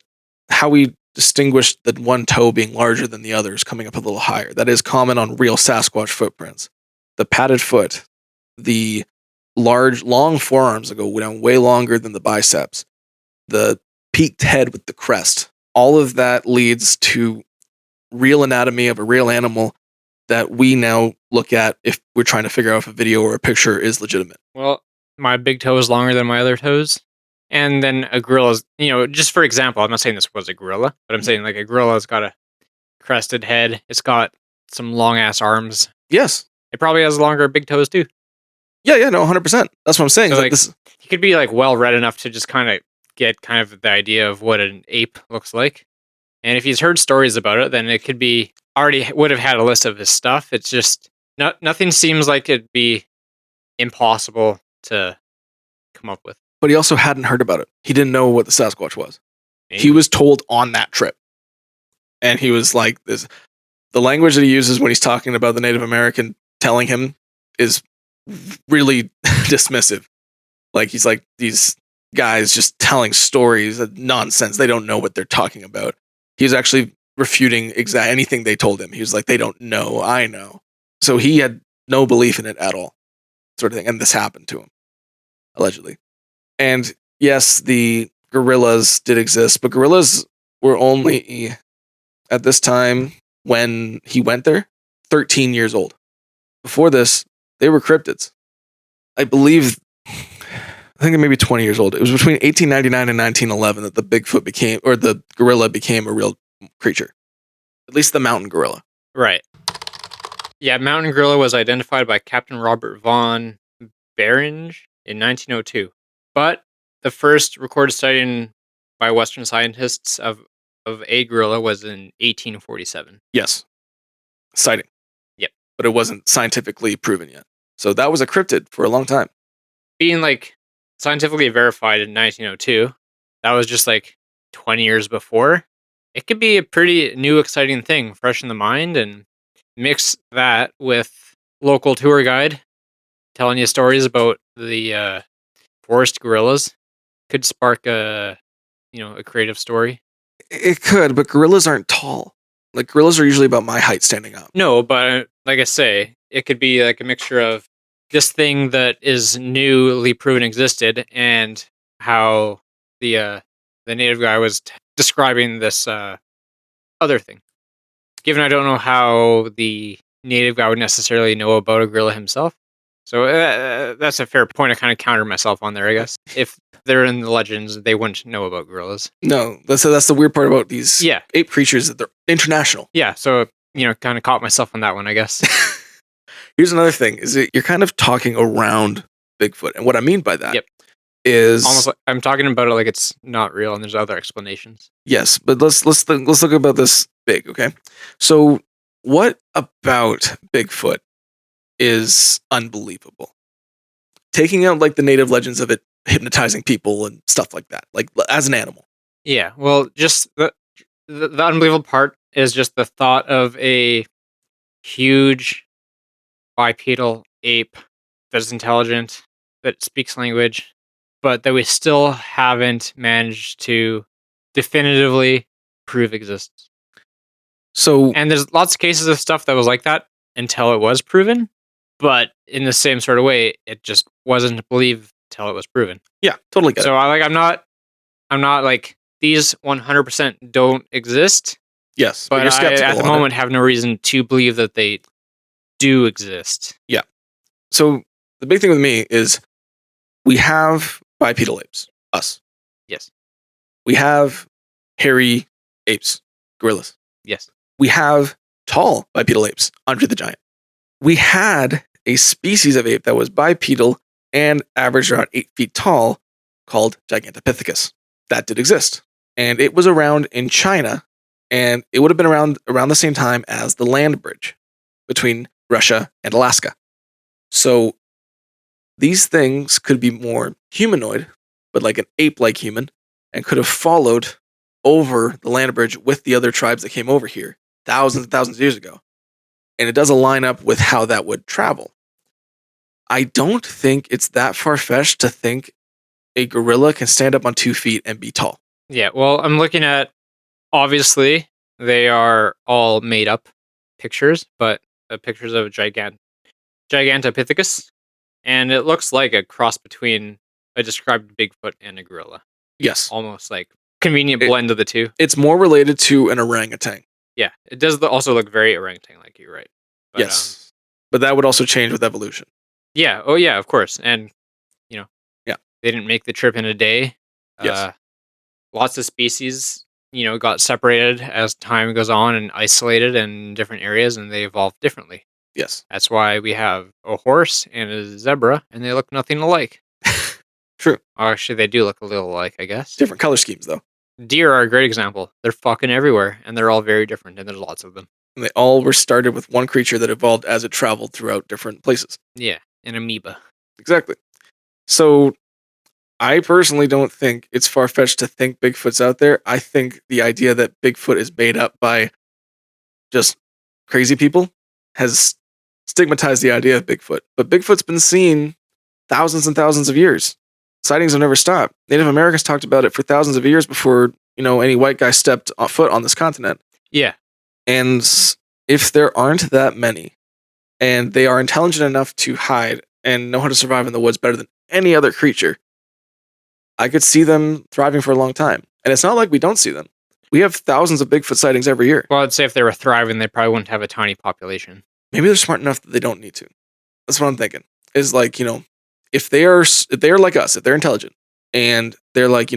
How we distinguish the one toe being larger than the others, coming up a little higher. That is common on real Sasquatch footprints. The padded foot, the large, long forearms that go down way longer than the biceps, the peaked head with the crest. All of that leads to real anatomy of a real animal that we now look at if we're trying to figure out if a video or a picture is legitimate. Well, my big toe is longer than my other toes. And then a gorilla's, just for example, I'm not saying this was a gorilla, but I'm saying like a gorilla's got a crested head. It's got some long ass arms. Yes. It probably has longer big toes too. Yeah, no, 100%. That's what I'm saying. So, like this... He could be like well read enough to just kind of get kind of the idea of what an ape looks like. And if he's heard stories about it, then it could be already would have had a list of his stuff. It's just nothing seems like it'd be impossible to come up with. But he also hadn't heard about it. He didn't know what the Sasquatch was. Maybe. He was told on that trip. And he was like, this. The language that he uses when he's talking about the Native American telling him is really dismissive. Like, he's like, these guys just telling stories of nonsense. They don't know what they're talking about. He was actually refuting anything they told him. He was like, they don't know. I know. So he had no belief in it at all, sort of thing. And this happened to him, allegedly. And yes, the gorillas did exist, but gorillas were only, at this time, when he went there, 13 years old. Before this, they were cryptids. I think maybe 20 years old. It was between 1899 and 1911 that the Bigfoot became, or the gorilla became a real creature. At least the mountain gorilla. Right. Yeah, mountain gorilla was identified by Captain Robert von Beringe in 1902. But the first recorded sighting by Western scientists of a gorilla was in 1847. Yes. Sighting. Yep. But it wasn't scientifically proven yet. So that was a cryptid for a long time. Being like scientifically verified in 1902, that was just like 20 years before. It could be a pretty new, exciting thing, fresh in the mind, and mix that with local tour guide telling you stories about the forest gorillas. Could spark a creative story. It could, but gorillas aren't tall. Like, gorillas are usually about my height standing up. No, but like I say, it could be like a mixture of this thing that is newly proven existed and how the native guy was describing this other thing. Given I don't know how the native guy would necessarily know about a gorilla himself. So that's a fair point. I kind of countered myself on there, I guess. If they're in the legends, they wouldn't know about gorillas. No, that's the weird part about these ape creatures, that they're international. Yeah, so, kind of caught myself on that one, I guess. Here's another thing, is that you're kind of talking around Bigfoot. And what I mean by that is... almost like I'm talking about it like it's not real and there's other explanations. Yes, but let's look about this big, okay? So what about Bigfoot is unbelievable? Taking out like the native legends of it hypnotizing people and stuff like that, like as an animal. Yeah, well, just the unbelievable part is just the thought of a huge bipedal ape that's intelligent, that speaks language, but that we still haven't managed to definitively prove exists. So, and there's lots of cases of stuff that was like that until it was proven, but in the same sort of way, it just wasn't believed until it was proven. Yeah, totally get it. So I'm not like these 100% don't exist. Yes, but I, at the moment, have no reason to believe that they do exist. Yeah. So the big thing with me is we have bipedal apes, us. Yes. We have hairy apes, gorillas. Yes. We have tall bipedal apes, Andre the Giant. We had a species of ape that was bipedal and averaged around 8 feet tall called Gigantopithecus. That did exist. And it was around in China, and it would have been around the same time as the land bridge between Russia and Alaska. So these things could be more humanoid, but like an ape-like human, and could have followed over the land bridge with the other tribes that came over here thousands and thousands of years ago. And it doesn't line up with how that would travel. I don't think it's that far-fetched to think a gorilla can stand up on 2 feet and be tall. Yeah, well, I'm looking at, obviously, they are all made up pictures, but pictures of Gigantopithecus, and it looks like a cross between a described Bigfoot and a gorilla. Yes. Almost like convenient blend of the two. It's more related to an orangutan. Yeah, it does also look very orangutan-like, you're right. But, yes. But that would also change with evolution. Yeah, oh yeah, of course. And, yeah, they didn't make the trip in a day. Yes. Lots of species, got separated as time goes on and isolated in different areas, and they evolved differently. Yes. That's why we have a horse and a zebra, and they look nothing alike. True. Or actually, they do look a little alike, I guess. Different color schemes, though. Deer are a great example. They're fucking everywhere, and they're all very different, and there's lots of them. And they all were started with one creature that evolved as it traveled throughout different places. Yeah, an amoeba. Exactly. So, I personally don't think it's far-fetched to think Bigfoot's out there. I think the idea that Bigfoot is made up by just crazy people has stigmatized the idea of Bigfoot. But Bigfoot's been seen thousands and thousands of years. Sightings have never stopped. Native Americans talked about it for thousands of years before, any white guy stepped foot on this continent. Yeah. And if there aren't that many, and they are intelligent enough to hide and know how to survive in the woods better than any other creature, I could see them thriving for a long time. And it's not like we don't see them. We have thousands of Bigfoot sightings every year. Well, I'd say if they were thriving, they probably wouldn't have a tiny population. Maybe they're smart enough that they don't need to. That's what I'm thinking. Is like, if they are like us, if they're intelligent, and they're like,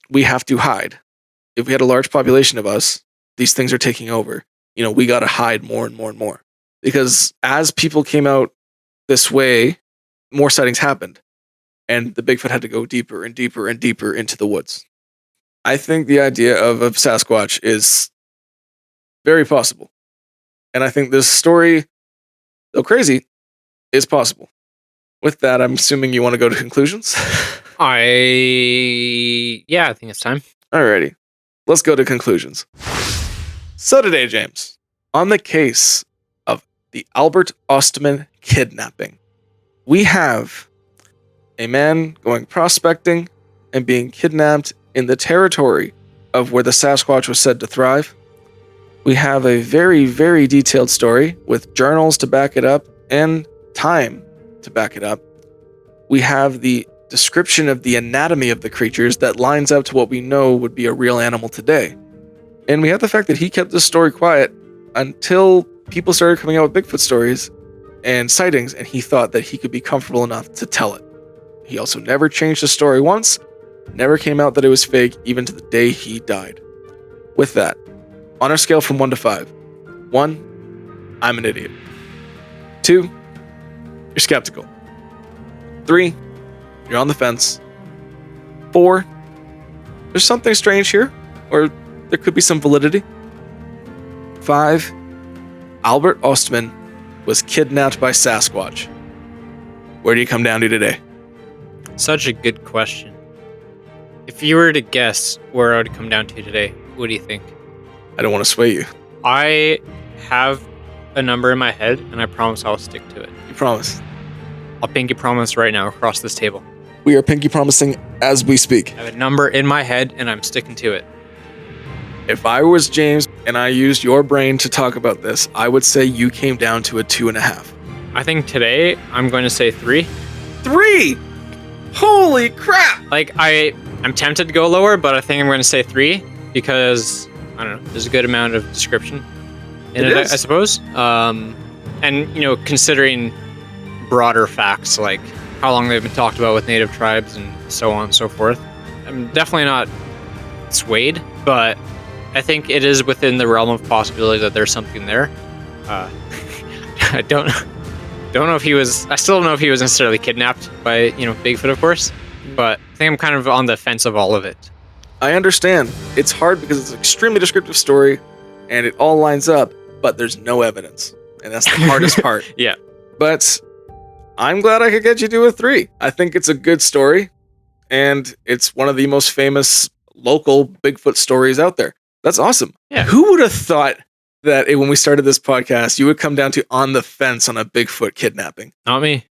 we have to hide. If we had a large population of us, these things are taking over. We got to hide more and more and more. Because as people came out this way, more sightings happened. And the Bigfoot had to go deeper and deeper and deeper into the woods. I think the idea of a Sasquatch is very possible. And I think this story, though crazy, is possible. With that, I'm assuming you want to go to conclusions? I think it's time. Alrighty. Let's go to conclusions. So today, James, on the case of the Albert Ostman kidnapping, we have a man going prospecting and being kidnapped in the territory of where the Sasquatch was said to thrive. We have a very, very detailed story with journals to back it up and time to back it up. We have the description of the anatomy of the creatures that lines up to what we know would be a real animal today. And we have the fact that he kept this story quiet until people started coming out with Bigfoot stories and sightings, and he thought that he could be comfortable enough to tell it. He also never changed the story once, never came out that it was fake, even to the day he died. With that, on a scale from 1 to 5, 1, I'm an idiot. 2, you're skeptical. 3, you're on the fence. 4, there's something strange here, or there could be some validity. 5, Albert Ostman was kidnapped by Sasquatch. Where do you come down to today? Such a good question. If you were to guess where I would come down to today, what do you think? I don't want to sway you. I have a number in my head, and I promise I'll stick to it. You promise? I'll pinky promise right now across this table. We are pinky promising as we speak. I have a number in my head, and I'm sticking to it. If I was James and I used your brain to talk about this, I would say you came down to a 2.5. I think today I'm going to say 3. 3? Holy crap! I'm tempted to go lower, but I think I'm going to say 3 because, I don't know, there's a good amount of description in it, I suppose. And, considering broader facts like how long they've been talked about with native tribes and so on and so forth, I'm definitely not swayed, but I think it is within the realm of possibility that there's something there. I don't know if he was. I still don't know if he was necessarily kidnapped by Bigfoot, of course. But I think I'm kind of on the fence of all of it. I understand. It's hard because it's an extremely descriptive story, and it all lines up, but there's no evidence, and that's the hardest part. Yeah. But I'm glad I could get you to a 3. I think it's a good story, and it's one of the most famous local Bigfoot stories out there. That's awesome. Yeah. Who would have thought that when we started this podcast, you would come down to on the fence on a Bigfoot kidnapping? Not me.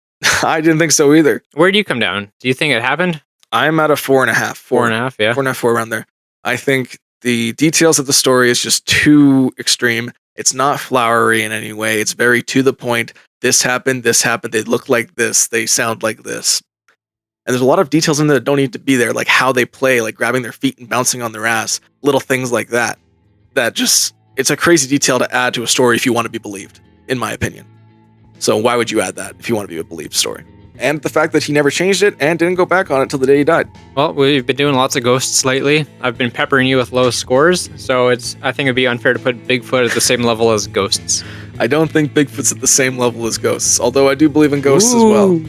I didn't think so either. Where do you come down? Do you think it happened? I'm at a 4.5. 4.5, yeah. 4.5, 4 around there. I think the details of the story is just too extreme. It's not flowery in any way. It's very to the point. This happened. They look like this. They sound like this. And there's a lot of details in there that don't need to be there, like how they play, like grabbing their feet and bouncing on their ass. Little things like that. That just, it's a crazy detail to add to a story if you want to be believed, in my opinion. So why would you add that if you want to be a believed story? And the fact that he never changed it and didn't go back on it till the day he died. Well, we've been doing lots of ghosts lately. I've been peppering you with low scores, so I think it'd be unfair to put Bigfoot at the same level as ghosts. I don't think Bigfoot's at the same level as ghosts, although I do believe in ghosts as well.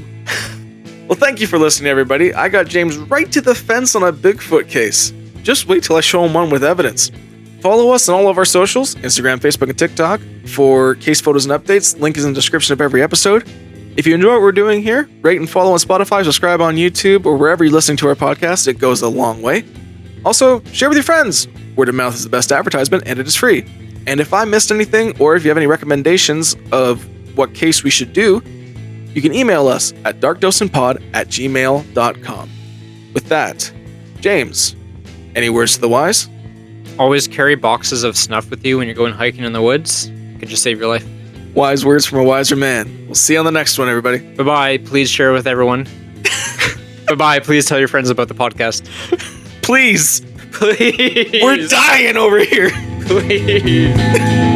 Well, thank you for listening, everybody. I got James right to the fence on a Bigfoot case. Just wait till I show him one with evidence. Follow us on all of our socials, Instagram, Facebook, and TikTok, for case photos and updates. Link is in the description of every episode. If you enjoy what we're doing here, rate and follow on Spotify, subscribe on YouTube, or wherever you're listening to our podcast. It goes a long way. Also, share with your friends. Word of mouth is the best advertisement, and it is free. And if I missed anything, or if you have any recommendations of what case we should do, you can email us at darkdosandpod@gmail.com. With that, James, any words to the wise? Always carry boxes of snuff with you when you're going hiking in the woods. It could just save your life. Wise words from a wiser man. We'll see you on the next one, everybody. Bye-bye. Please share with everyone. Bye-bye. Please tell your friends about the podcast. Please. Please. We're dying over here. Please.